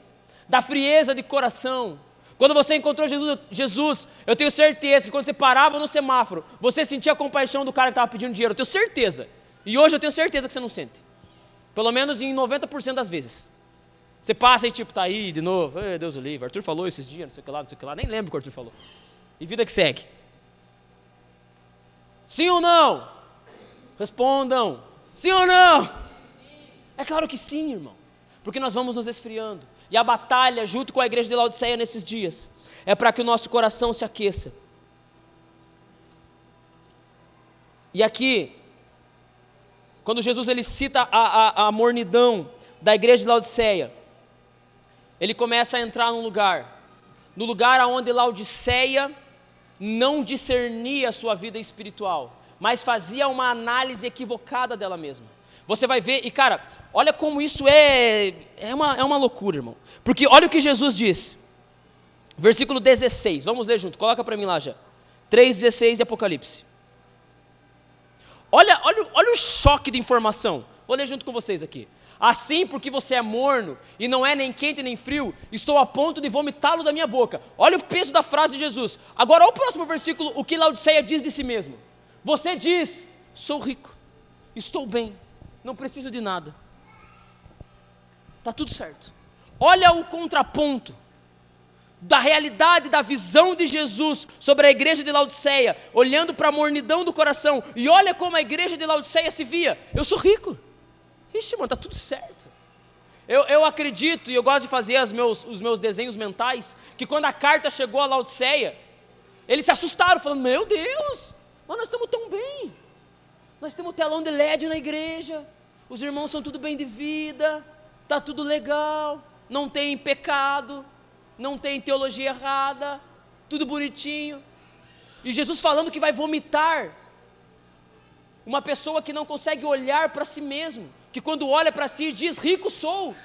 da frieza de coração. Quando você encontrou Jesus, eu tenho certeza que quando você parava no semáforo, você sentia a compaixão do cara que estava pedindo dinheiro, eu tenho certeza. E hoje eu tenho certeza que você não sente. Pelo menos em 90% das vezes. Você passa e tipo, tá aí de novo, Deus o livre, Arthur falou esses dias, não sei o que lá, nem lembro o que o Arthur falou. E vida que segue. Sim ou não? Respondam. Sim ou não? É claro que sim, irmão. Porque nós vamos nos esfriando. E a batalha, junto com a igreja de Laodiceia nesses dias, é para que o nosso coração se aqueça. E aqui, quando Jesus ele cita a mornidão da igreja de Laodiceia, ele começa a entrar no lugar onde Laodiceia não discernia a sua vida espiritual, mas fazia uma análise equivocada dela mesma. Você vai ver, e cara, olha como isso é uma loucura, irmão. Porque olha o que Jesus diz, versículo 16, vamos ler junto, coloca para mim lá já, 3,16 de Apocalipse. Olha o choque de informação, vou ler junto com vocês aqui. Assim, porque você é morno, e não é nem quente nem frio, estou a ponto de vomitá-lo da minha boca. Olha o peso da frase de Jesus. Agora olha o próximo versículo, o que Laodiceia diz de si mesmo. Você diz, sou rico, estou bem, não preciso de nada, está tudo certo. Olha o contraponto da realidade, da visão de Jesus sobre a igreja de Laodiceia, olhando para a mornidão do coração, e olha como a igreja de Laodiceia se via, eu sou rico, ixi mano, está tudo certo. Eu acredito, e eu gosto de fazer os meus desenhos mentais, que quando a carta chegou a Laodiceia, eles se assustaram, falando, meu Deus, mas nós estamos tão bem, nós temos telão de LED na igreja, os irmãos são tudo bem de vida, está tudo legal, não tem pecado, não tem teologia errada, tudo bonitinho. E Jesus falando que vai vomitar uma pessoa que não consegue olhar para si mesmo, que quando olha para si diz, rico sou.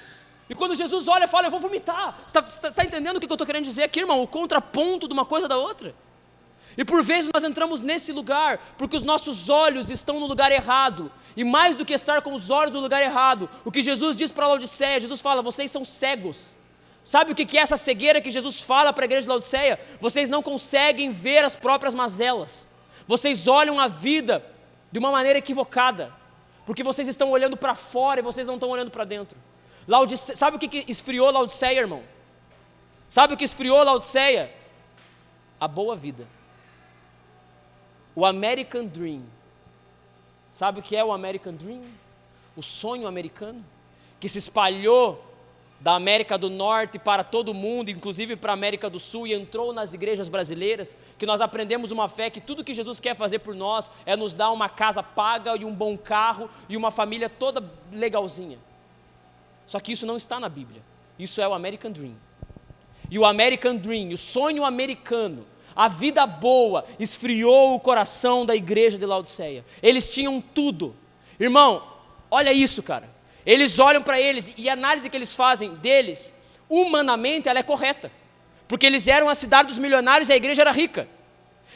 E quando Jesus olha, fala, eu vou vomitar. Você está entendendo o que eu estou querendo dizer aqui, irmão? O contraponto de uma coisa da outra. E por vezes nós entramos nesse lugar, porque os nossos olhos estão no lugar errado. E mais do que estar com os olhos no lugar errado, o que Jesus diz para Laodiceia, Jesus fala, vocês são cegos. Sabe o que é essa cegueira que Jesus fala para a igreja de Laodiceia? Vocês não conseguem ver as próprias mazelas. Vocês olham a vida de uma maneira equivocada, porque vocês estão olhando para fora e vocês não estão olhando para dentro. Sabe o que esfriou Laodiceia, irmão? Sabe o que esfriou Laodiceia? A boa vida. O American Dream. Sabe o que é o American Dream? O sonho americano, que se espalhou da América do Norte para todo o mundo, inclusive para a América do Sul, e entrou nas igrejas brasileiras, que nós aprendemos uma fé que tudo que Jesus quer fazer por nós é nos dar uma casa paga e um bom carro e uma família toda legalzinha. Só que isso não está na Bíblia. Isso é o American Dream. E o American Dream, o sonho americano, a vida boa, esfriou o coração da igreja de Laodiceia. Eles tinham tudo. Irmão, olha isso, cara. Eles olham para eles e a análise que eles fazem deles, humanamente, ela é correta. Porque eles eram a cidade dos milionários e a igreja era rica.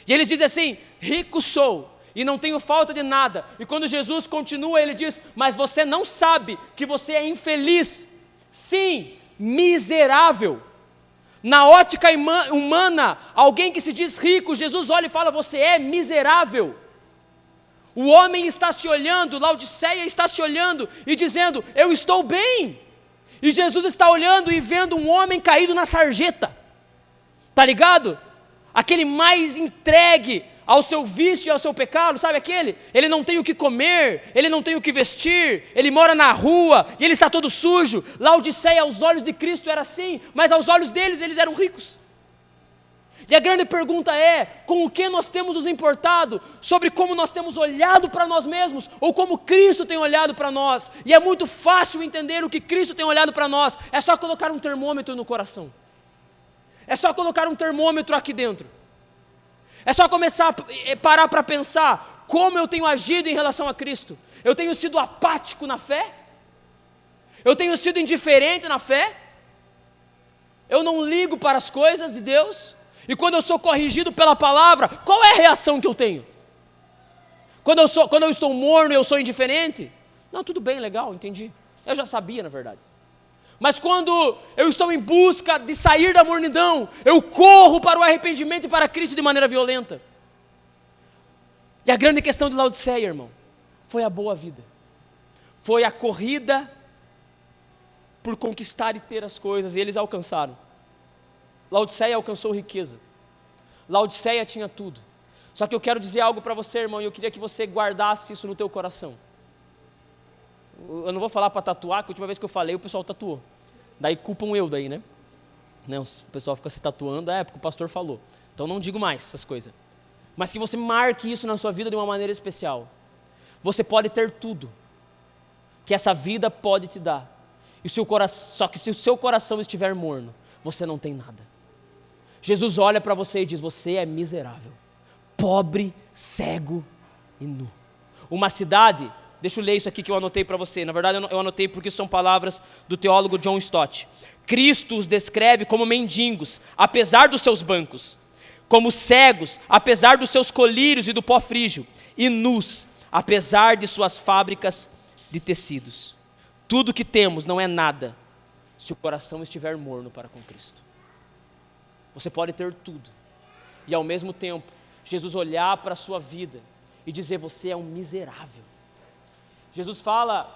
E eles dizem assim, rico sou, e não tenho falta de nada. E quando Jesus continua, ele diz: mas você não sabe que você é infeliz, sim, miserável. Na ótica humana, alguém que se diz rico, Jesus olha e fala: você é miserável. O homem está se olhando, Laodiceia está se olhando e dizendo: eu estou bem. E Jesus está olhando e vendo um homem caído na sarjeta, tá ligado? Aquele mais entregue ao seu vício e ao seu pecado, sabe aquele? Ele não tem o que comer, ele não tem o que vestir, ele mora na rua e ele está todo sujo. Laodiceia, aos olhos de Cristo era assim, mas aos olhos deles, eles eram ricos. E a grande pergunta é: com o que nós temos nos importado, sobre como nós temos olhado para nós mesmos, ou como Cristo tem olhado para nós? E é muito fácil entender o que Cristo tem olhado para nós, é só colocar um termômetro no coração, é só colocar um termômetro aqui dentro, é só começar a parar para pensar, como eu tenho agido em relação a Cristo? Eu tenho sido apático na fé? Eu tenho sido indiferente na fé? Eu não ligo para as coisas de Deus? E quando eu sou corrigido pela palavra, qual é a reação que eu tenho? Quando eu estou morno e eu sou indiferente? Não, tudo bem, legal, entendi. Eu já sabia, na verdade. Mas quando eu estou em busca de sair da mornidão, eu corro para o arrependimento e para Cristo de maneira violenta. E a grande questão de Laodiceia, irmão, foi a boa vida. Foi a corrida por conquistar e ter as coisas, e eles alcançaram. Laodiceia alcançou riqueza. Laodiceia tinha tudo. Só que eu quero dizer algo para você, irmão, e eu queria que você guardasse isso no teu coração. Eu não vou falar para tatuar, que a última vez que eu falei, o pessoal tatuou. Daí culpam eu daí, né? O pessoal fica se tatuando, porque o pastor falou. Então não digo mais essas coisas. Mas que você marque isso na sua vida de uma maneira especial. Você pode ter tudo que essa vida pode te dar. Só que se o seu coração estiver morno, você não tem nada. Jesus olha para você e diz: você é miserável, pobre, cego e nu. Uma cidade, deixa eu ler isso aqui que eu anotei para você. Na verdade eu anotei porque são palavras do teólogo John Stott. Cristo os descreve como mendigos, apesar dos seus bancos, como cegos, apesar dos seus colírios e do pó frígio, e nus, apesar de suas fábricas de tecidos. Tudo que temos não é nada se o coração estiver morno para com Cristo. Você pode ter tudo e ao mesmo tempo Jesus olhar para a sua vida e dizer: você é um miserável. Jesus fala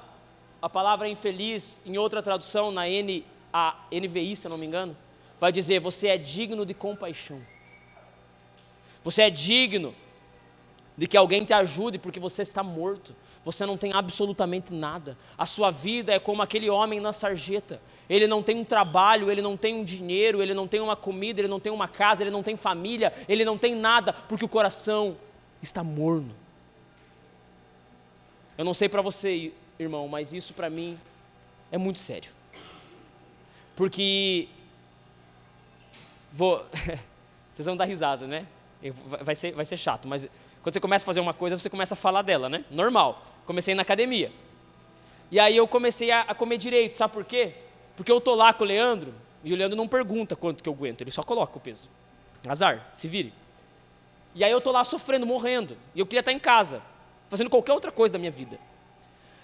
a palavra infeliz em outra tradução, na NVI, se eu não me engano, vai dizer: você é digno de compaixão. Você é digno de que alguém te ajude porque você está morto. Você não tem absolutamente nada. A sua vida é como aquele homem na sarjeta. Ele não tem um trabalho, ele não tem um dinheiro, ele não tem uma comida, ele não tem uma casa, ele não tem família, ele não tem nada, porque o coração está morno. Eu não sei para você, irmão, mas isso para mim é muito sério. Porque vocês vão dar risada, né? Vai ser chato, mas quando você começa a fazer uma coisa, você começa a falar dela, né? Normal. Comecei na academia. E aí eu comecei a comer direito, sabe por quê? Porque eu tô lá com o Leandro, e o Leandro não pergunta quanto que eu aguento, ele só coloca o peso. Azar, se vire. E aí eu tô lá sofrendo, morrendo, e eu queria estar em casa, fazendo qualquer outra coisa da minha vida.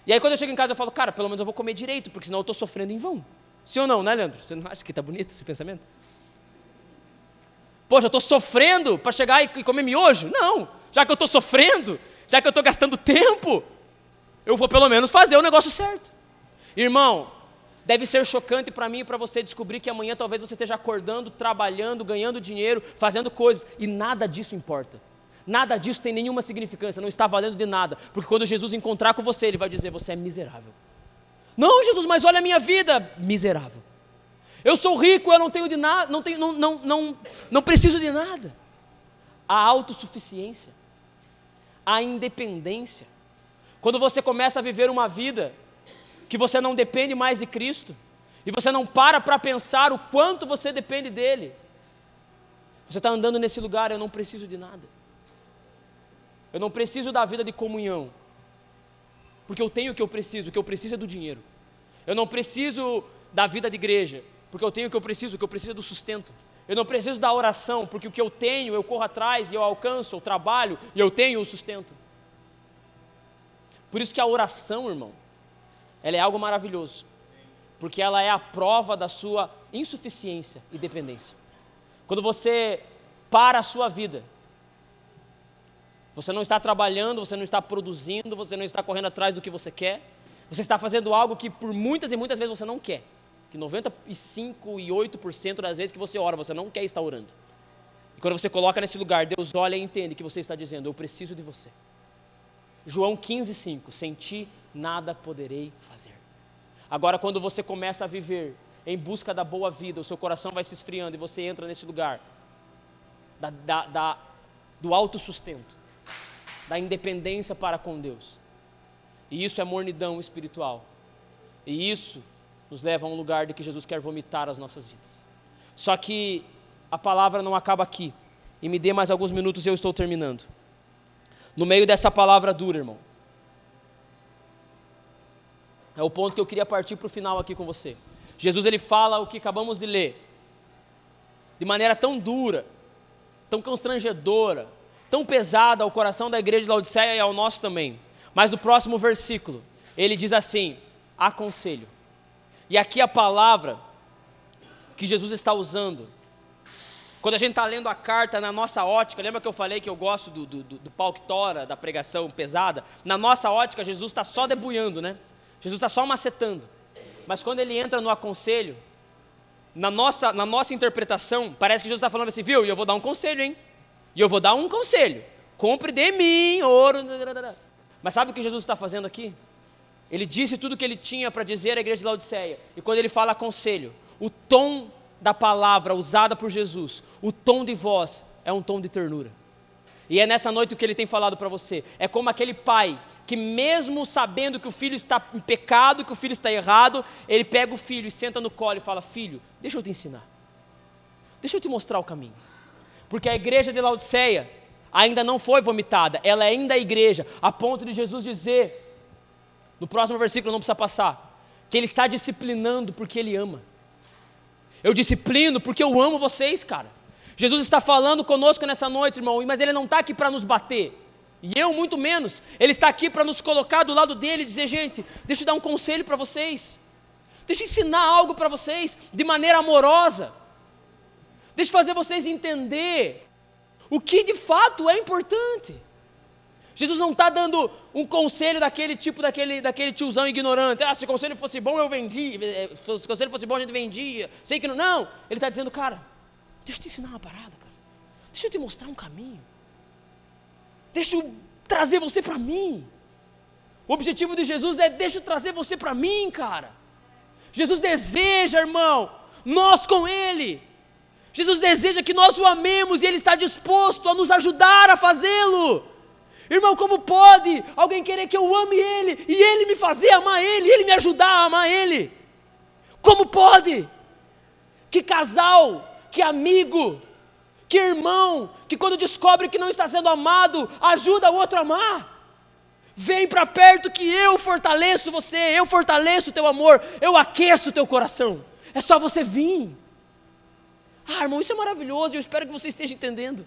E aí quando eu chego em casa eu falo: cara, pelo menos eu vou comer direito, porque senão eu tô sofrendo em vão. Sim ou não, né, Leandro? Você não acha que tá bonito esse pensamento? Poxa, eu tô sofrendo para chegar e comer miojo? Não, já que eu tô sofrendo, já que eu tô gastando tempo, eu vou pelo menos fazer o negócio certo. Irmão, deve ser chocante para mim e para você descobrir que amanhã talvez você esteja acordando, trabalhando, ganhando dinheiro, fazendo coisas, e nada disso importa. Nada disso tem nenhuma significância, não está valendo de nada, porque quando Jesus encontrar com você, ele vai dizer: você é miserável. Não, Jesus, mas olha a minha vida, miserável. Eu sou rico, eu não tenho de nada, não preciso de nada. A autossuficiência, a independência. Quando você começa a viver uma vida que você não depende mais de Cristo, e você não para pensar o quanto você depende dEle, você está andando nesse lugar: eu não preciso de nada. Eu não preciso da vida de comunhão, porque eu tenho o que eu preciso é do dinheiro. Eu não preciso da vida de igreja, porque eu tenho o que eu preciso é do sustento. Eu não preciso da oração, porque o que eu tenho, eu corro atrás e eu alcanço, eu trabalho e eu tenho o sustento. Por isso que a oração, irmão, ela é algo maravilhoso. Porque ela é a prova da sua insuficiência e dependência. Quando você para a sua vida, você não está trabalhando, você não está produzindo, você não está correndo atrás do que você quer, você está fazendo algo que por muitas e muitas vezes você não quer. Que 95,8% das vezes que você ora, você não quer estar orando. E quando você coloca nesse lugar, Deus olha e entende que você está dizendo, eu preciso de você. João 15,5, sem ti nada poderei fazer. Agora, quando você começa a viver em busca da boa vida, o seu coração vai se esfriando e você entra nesse lugar do autossustento, da independência para com Deus. E isso é mornidão espiritual. E isso nos leva a um lugar de que Jesus quer vomitar as nossas vidas. Só que a palavra não acaba aqui. E me dê mais alguns minutos e eu estou terminando. No meio dessa palavra dura, irmão, é o ponto que eu queria partir para o final aqui com você. Jesus, ele fala o que acabamos de ler, de maneira tão dura, tão constrangedora, tão pesada ao coração da igreja de Laodiceia e ao nosso também. Mas no próximo versículo, ele diz assim, aconselho. E aqui a palavra que Jesus está usando, quando a gente está lendo a carta na nossa ótica, lembra que eu falei que eu gosto do pau que tora, da pregação pesada? Na nossa ótica, Jesus está só debulhando, né? Jesus está só macetando. Mas quando ele entra no aconselho, na nossa interpretação, parece que Jesus está falando assim, viu? E eu vou dar um conselho, hein? E eu vou dar um conselho. Compre de mim ouro. Mas sabe o que Jesus está fazendo aqui? Ele disse tudo o que ele tinha para dizer à igreja de Laodiceia. E quando ele fala aconselho, o tom da palavra usada por Jesus, o tom de voz é um tom de ternura. E é nessa noite o que ele tem falado para você. É como aquele pai que mesmo sabendo que o filho está em pecado, que o filho está errado, ele pega o filho e senta no colo e fala, filho, deixa eu te ensinar. Deixa eu te mostrar o caminho. Porque a igreja de Laodiceia ainda não foi vomitada, ela é ainda a igreja, a ponto de Jesus dizer, no próximo versículo não precisa passar, que ele está disciplinando porque ele ama. Eu disciplino porque eu amo vocês, cara. Jesus está falando conosco nessa noite, irmão, mas ele não está aqui para nos bater. E eu muito menos. Ele está aqui para nos colocar do lado dele e dizer, gente, deixa eu dar um conselho para vocês. Deixa eu ensinar algo para vocês de maneira amorosa. Deixa eu fazer vocês entender o que de fato é importante. Jesus não está dando um conselho daquele tipo, daquele tiozão ignorante. Ah, se o conselho fosse bom eu vendia. Se o conselho fosse bom a gente vendia. Sei que não. Não, ele está dizendo, cara, deixa eu te ensinar uma parada, cara. Deixa eu te mostrar um caminho. Deixa eu trazer você para mim. O objetivo de Jesus é, deixa eu trazer você para mim, cara. Jesus deseja, irmão, nós com Ele. Jesus deseja que nós o amemos e Ele está disposto a nos ajudar a fazê-lo. Irmão, como pode alguém querer que eu ame Ele e Ele me fazer amar Ele, e Ele me ajudar a amar Ele? Como pode? Que casal, que amigo, que irmão, que quando descobre que não está sendo amado, ajuda o outro a amar. Vem para perto que eu fortaleço você, eu fortaleço o teu amor, eu aqueço o teu coração. É só você vir. Ah, irmão, isso é maravilhoso, eu espero que você esteja entendendo.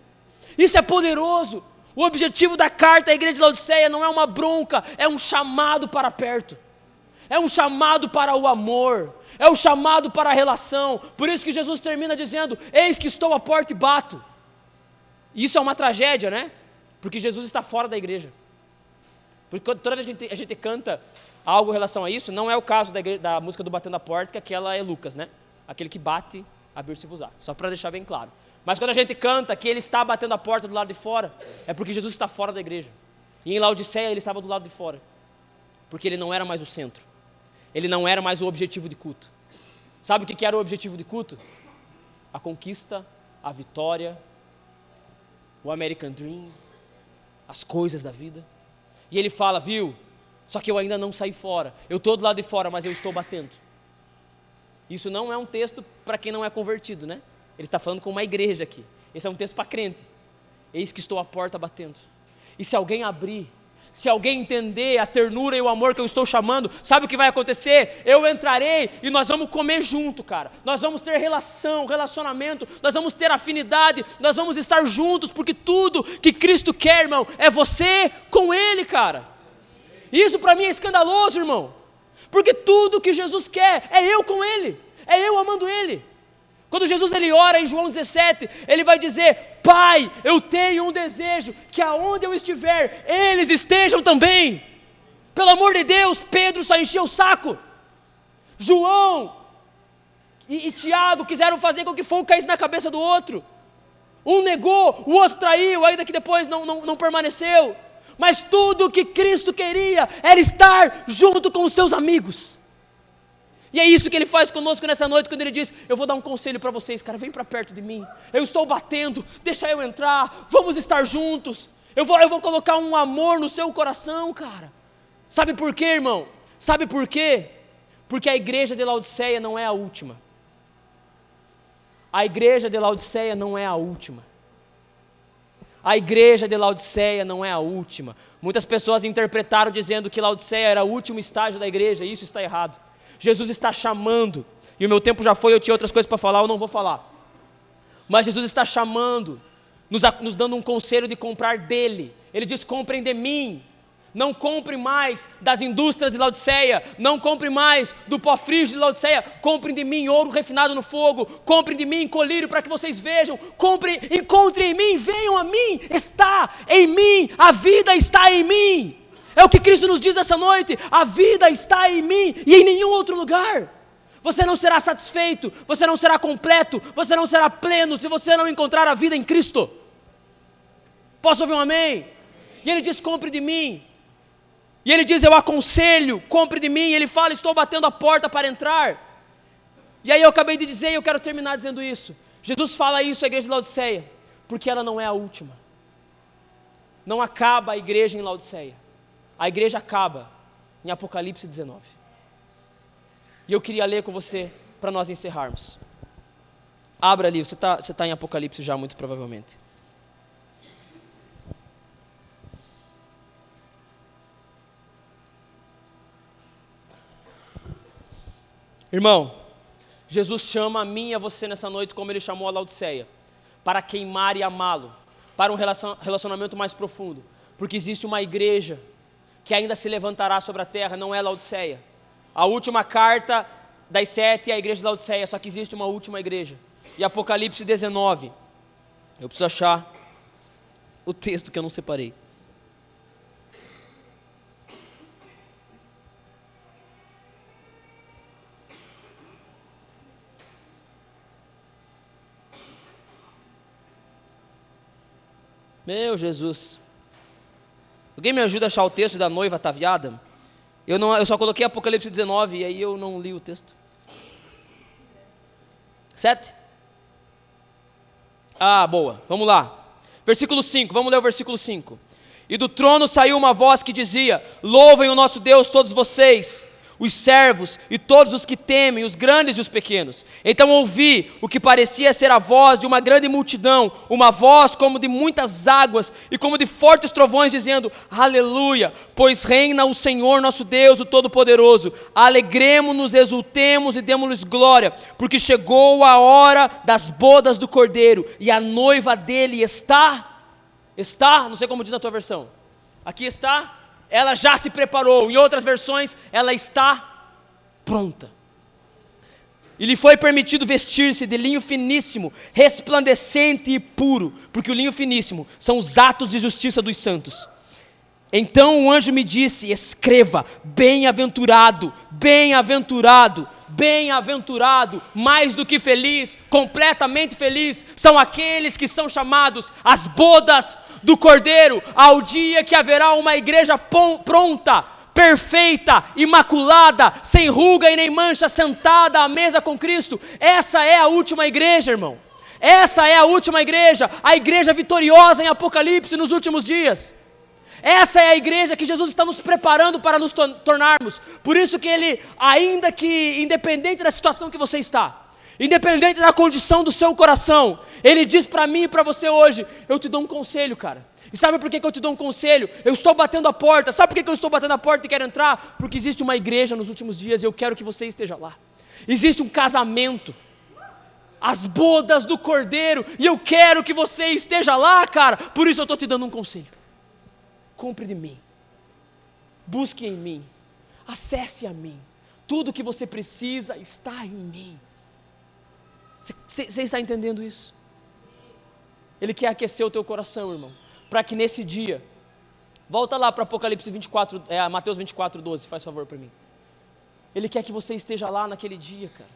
Isso é poderoso. O objetivo da carta à igreja de Laodiceia não é uma bronca, é um chamado para perto. É um chamado para o amor. É um chamado para a relação. Por isso que Jesus termina dizendo, eis que estou à porta e bato. E isso é uma tragédia, né? Porque Jesus está fora da igreja. Porque toda vez que a gente canta algo em relação a isso, não é o caso da música do Batendo a Porta, que aquela é Lucas, né? Aquele que bate, abrir-se-vos-á. Só para deixar bem claro. Mas quando a gente canta que ele está batendo a porta do lado de fora, é porque Jesus está fora da igreja. E em Laodiceia ele estava do lado de fora. Porque ele não era mais o centro. Ele não era mais o objetivo de culto. Sabe o que era o objetivo de culto? A conquista, a vitória, o American Dream, as coisas da vida. E ele fala, viu, só que eu ainda não saí fora. Eu estou do lado de fora, mas eu estou batendo. Isso não é um texto para quem não é convertido, né? Ele está falando com uma igreja aqui. Esse é um texto para crente. Eis que estou à porta batendo. E se alguém abrir, se alguém entender a ternura e o amor que eu estou chamando, sabe o que vai acontecer? Eu entrarei e nós vamos comer junto, cara. Nós vamos ter relacionamento, nós vamos ter afinidade, nós vamos estar juntos, porque tudo que Cristo quer, irmão, é você com Ele, cara. Isso para mim é escandaloso, irmão. Porque tudo que Jesus quer é eu com Ele, é eu amando Ele. Quando Jesus ele ora em João 17, ele vai dizer: Pai, eu tenho um desejo, que aonde eu estiver, eles estejam também. Pelo amor de Deus, Pedro só encheu o saco. João e Tiago quiseram fazer com que fogo caísse na cabeça do outro. Um negou, o outro traiu, ainda que depois não permaneceu. Mas tudo o que Cristo queria era estar junto com os seus amigos. E é isso que Ele faz conosco nessa noite, quando Ele diz: eu vou dar um conselho para vocês, cara, vem para perto de mim, eu estou batendo, deixa eu entrar, vamos estar juntos, eu vou colocar um amor no seu coração, cara. Sabe por quê, irmão? Sabe por quê? Porque a igreja de Laodiceia não é a última. A igreja de Laodiceia não é a última. A igreja de Laodiceia não é a última. Muitas pessoas interpretaram dizendo que Laodiceia era o último estágio da igreja, e isso está errado. Jesus está chamando, e o meu tempo já foi, eu tinha outras coisas para falar, eu não vou falar. Mas Jesus está chamando, nos dando um conselho de comprar dele. Ele diz: comprem de mim. Não compre mais das indústrias de Laodiceia, não compre mais do pó frígio de Laodiceia, comprem de mim ouro refinado no fogo, comprem de mim colírio para que vocês vejam, encontrem em mim, venham a mim, está em mim, a vida está em mim. É o que Cristo nos diz essa noite: a vida está em mim e em nenhum outro lugar. Você não será satisfeito, você não será completo, você não será pleno se você não encontrar a vida em Cristo. Posso ouvir um amém? E Ele diz: compre de mim. E Ele diz: eu aconselho, compre de mim. E Ele fala: estou batendo a porta para entrar. E aí eu acabei de dizer, e eu quero terminar dizendo isso. Jesus fala isso à igreja de Laodiceia, porque ela não é a última. Não acaba a igreja em Laodiceia. A igreja acaba em Apocalipse 19. E eu queria ler com você para nós encerrarmos. Abra ali, você tá em Apocalipse já, muito provavelmente. Irmão, Jesus chama a mim e a você nessa noite, como Ele chamou a Laodiceia, para queimar e amá-lo, para um relacionamento mais profundo, porque existe uma igreja que ainda se levantará sobre a terra, não é Laodiceia. A última carta das 7 é a igreja de Laodiceia, só que existe uma última igreja. E Apocalipse 19, eu preciso achar o texto que eu não separei. Meu Jesus. Alguém me ajuda a achar o texto da noiva ataviada? Eu só coloquei Apocalipse 19 e aí eu não li o texto. 7? Ah, boa, vamos lá. Versículo 5, vamos ler o versículo 5. E do trono saiu uma voz que dizia: louvem o nosso Deus todos vocês, os servos e todos os que temem, os grandes e os pequenos. Então ouvi o que parecia ser a voz de uma grande multidão, uma voz como de muitas águas e como de fortes trovões, dizendo: aleluia, pois reina o Senhor nosso Deus, o Todo-Poderoso. Alegremo-nos, exultemos e demos-lhes glória, porque chegou a hora das bodas do Cordeiro, e a noiva dele está, não sei como diz na tua versão, aqui está, ela já se preparou. Em outras versões, ela está pronta. E lhe foi permitido vestir-se de linho finíssimo, resplandecente e puro, porque o linho finíssimo são os atos de justiça dos santos. Então o anjo me disse: escreva, bem-aventurado, bem-aventurado, bem-aventurado, mais do que feliz, completamente feliz, são aqueles que são chamados às bodas do Cordeiro, ao dia que haverá uma igreja pronta, perfeita, imaculada, sem ruga e nem mancha, sentada à mesa com Cristo. Essa é a última igreja, irmão. Essa é a última igreja, a igreja vitoriosa em Apocalipse nos últimos dias. Essa é a igreja que Jesus está nos preparando para nos tornarmos. Por isso que Ele, ainda que independente da situação que você está, independente da condição do seu coração, Ele diz para mim e para você hoje: eu te dou um conselho, cara. E sabe por que eu te dou um conselho? Eu estou batendo a porta. Sabe por que eu estou batendo a porta e quero entrar? Porque existe uma igreja nos últimos dias e eu quero que você esteja lá. Existe um casamento, as bodas do Cordeiro, e eu quero que você esteja lá, cara. Por isso eu estou te dando um conselho: compre de mim. busque em mim, acesse a mim, tudo que você precisa está em mim. Você está entendendo isso? Ele quer aquecer o teu coração, irmão, para que nesse dia, volta lá para Apocalipse 24, Mateus 24, 12, faz favor para mim. Ele quer que você esteja lá naquele dia, cara,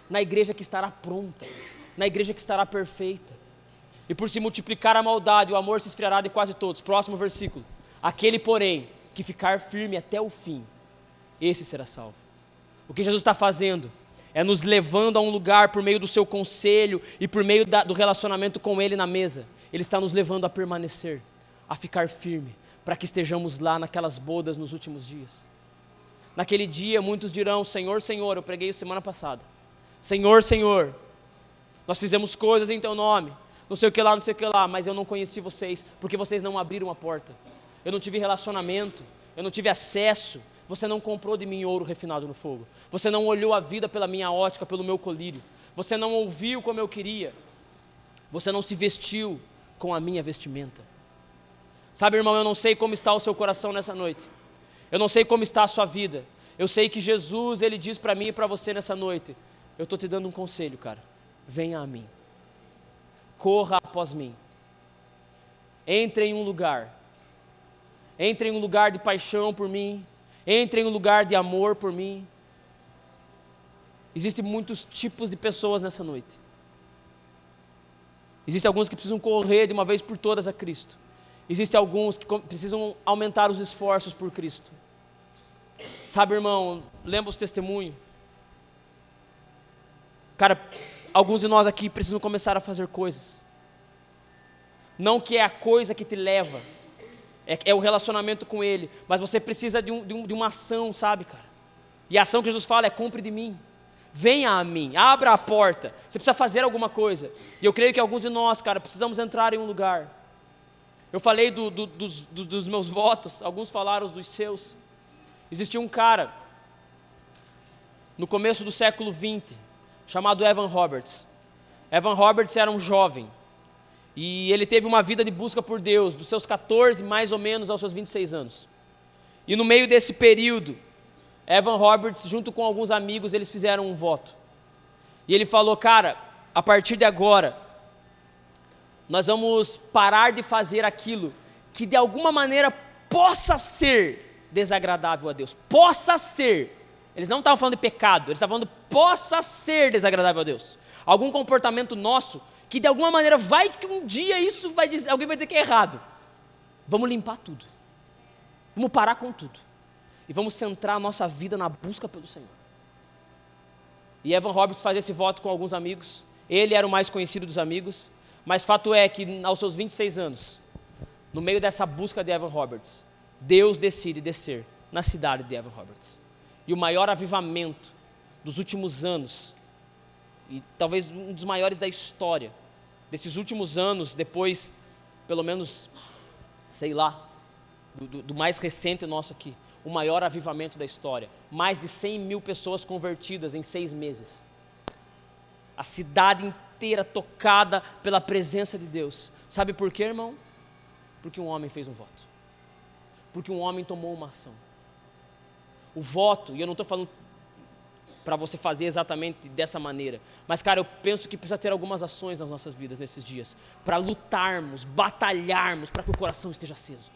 na igreja que estará pronta, na igreja que estará perfeita. E por se multiplicar a maldade, o amor se esfriará de quase todos. Próximo versículo. Aquele, porém, que ficar firme até o fim, esse será salvo. O que Jesus está fazendo é nos levando a um lugar por meio do seu conselho e por meio do relacionamento com Ele na mesa. Ele está nos levando a permanecer, a ficar firme, para que estejamos lá naquelas bodas nos últimos dias. Naquele dia muitos dirão, Senhor, Senhor, eu preguei semana passada. Senhor, Senhor, nós fizemos coisas em teu nome, não sei o que lá, mas eu não conheci vocês, porque vocês não abriram a porta. Eu não tive relacionamento, eu não tive acesso, você não comprou de mim ouro refinado no fogo, você não olhou a vida pela minha ótica, pelo meu colírio, você não ouviu como eu queria, você não se vestiu com a minha vestimenta. Sabe, irmão, eu não sei como está o seu coração nessa noite, eu não sei como está a sua vida, eu sei que Jesus, Ele diz para mim e para você nessa noite, eu estou te dando um conselho, cara, venha a mim, corra após mim, entre em um lugar de paixão por mim, entre em um lugar de amor por mim. Existem muitos tipos de pessoas nessa noite. Existem alguns que precisam correr de uma vez por todas a Cristo. Existem alguns que precisam aumentar os esforços por Cristo. Sabe, irmão, lembra os testemunhos? Cara, alguns de nós aqui precisam começar a fazer coisas. Não que é a coisa que te leva, é o relacionamento com Ele, mas você precisa de uma ação, sabe, cara? E a ação que Jesus fala é: compre de mim, venha a mim, abra a porta, você precisa fazer alguma coisa. E eu creio que alguns de nós, cara, precisamos entrar em um lugar. Eu falei dos meus votos, alguns falaram dos seus. Existia um cara, no começo do século XX, chamado Evan Roberts. Evan Roberts era um jovem, e ele teve uma vida de busca por Deus, dos seus 14 mais ou menos aos seus 26 anos. E no meio desse período, Evan Roberts, junto com alguns amigos, eles fizeram um voto. E ele falou: cara, a partir de agora, nós vamos parar de fazer aquilo que de alguma maneira possa ser desagradável a Deus. Possa ser. Eles não estavam falando de pecado, eles estavam falando possa ser desagradável a Deus. Algum comportamento nosso que de alguma maneira vai que um dia isso vai dizer, alguém vai dizer que é errado. Vamos limpar tudo. Vamos parar com tudo. E vamos centrar a nossa vida na busca pelo Senhor. E Evan Roberts faz esse voto com alguns amigos. Ele era o mais conhecido dos amigos. Mas fato é que aos seus 26 anos, no meio dessa busca de Evan Roberts, Deus decide descer na cidade de Evan Roberts. E o maior avivamento dos últimos anos, e talvez um dos maiores da história, desses últimos anos, depois, pelo menos, sei lá, do mais recente nosso aqui, o maior avivamento da história, mais de 100 mil pessoas convertidas em 6 meses, a cidade inteira tocada pela presença de Deus. Sabe por quê, irmão? Porque um homem fez um voto, porque um homem tomou uma ação. O voto, e eu não estou falando para você fazer exatamente dessa maneira, mas cara, eu penso que precisa ter algumas ações nas nossas vidas nesses dias, para lutarmos, batalharmos, para que o coração esteja aceso.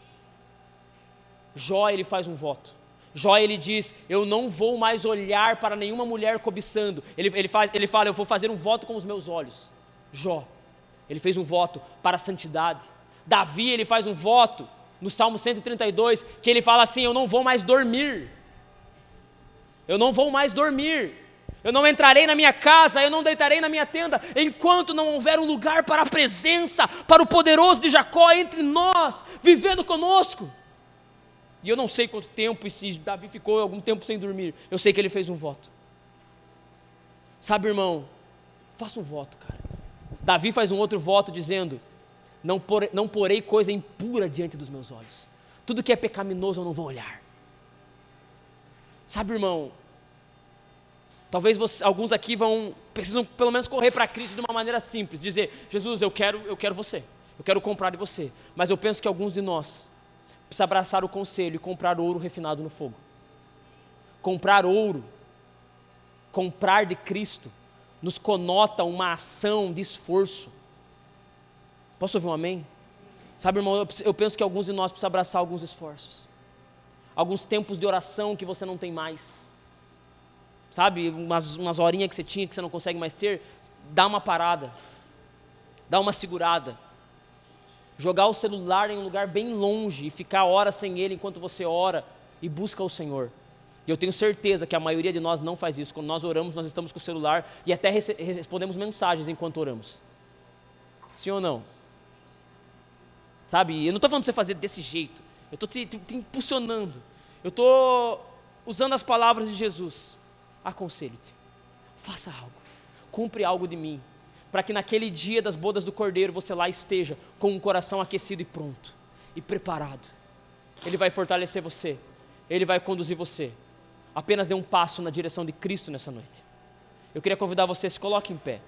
Jó, ele faz um voto. Jó, ele diz: eu não vou mais olhar para nenhuma mulher cobiçando. Ele fala: eu vou fazer um voto com os meus olhos. Jó, ele fez um voto para a santidade. Davi, ele faz um voto no Salmo 132, que ele fala assim: eu não vou mais dormir. Eu não vou mais dormir, eu não entrarei na minha casa, eu não deitarei na minha tenda, enquanto não houver um lugar para a presença, para o poderoso de Jacó entre nós, vivendo conosco. E eu não sei quanto tempo, e se Davi ficou algum tempo sem dormir, eu sei que ele fez um voto. Sabe, irmão, faça um voto, cara. Davi faz um outro voto dizendo: não porei coisa impura diante dos meus olhos, tudo que é pecaminoso eu não vou olhar. Sabe, irmão, talvez alguns aqui precisam pelo menos correr para Cristo de uma maneira simples, dizer: Jesus, eu quero você, eu quero comprar de você, mas eu penso que alguns de nós precisa abraçar o conselho e comprar ouro refinado no fogo. Comprar ouro, comprar de Cristo, nos conota uma ação de esforço. Posso ouvir um amém? Sabe, irmão, eu penso que alguns de nós precisam abraçar alguns esforços. Alguns tempos de oração que você não tem mais. Sabe, umas horinhas que você tinha que você não consegue mais ter, dá uma parada. Dá uma segurada. Jogar o celular em um lugar bem longe e ficar horas sem ele enquanto você ora e busca o Senhor. E eu tenho certeza que a maioria de nós não faz isso. Quando nós oramos, nós estamos com o celular e até respondemos mensagens enquanto oramos. Sim ou não? Sabe, eu não estou falando para você fazer desse jeito. Eu estou te impulsionando. Eu estou usando as palavras de Jesus. Aconselho-te. Faça algo. Cumpre algo de mim. Para que naquele dia das bodas do Cordeiro você lá esteja com um coração aquecido e pronto. E preparado. Ele vai fortalecer você. Ele vai conduzir você. Apenas dê um passo na direção de Cristo nessa noite. Eu queria convidar você, se coloque em pé.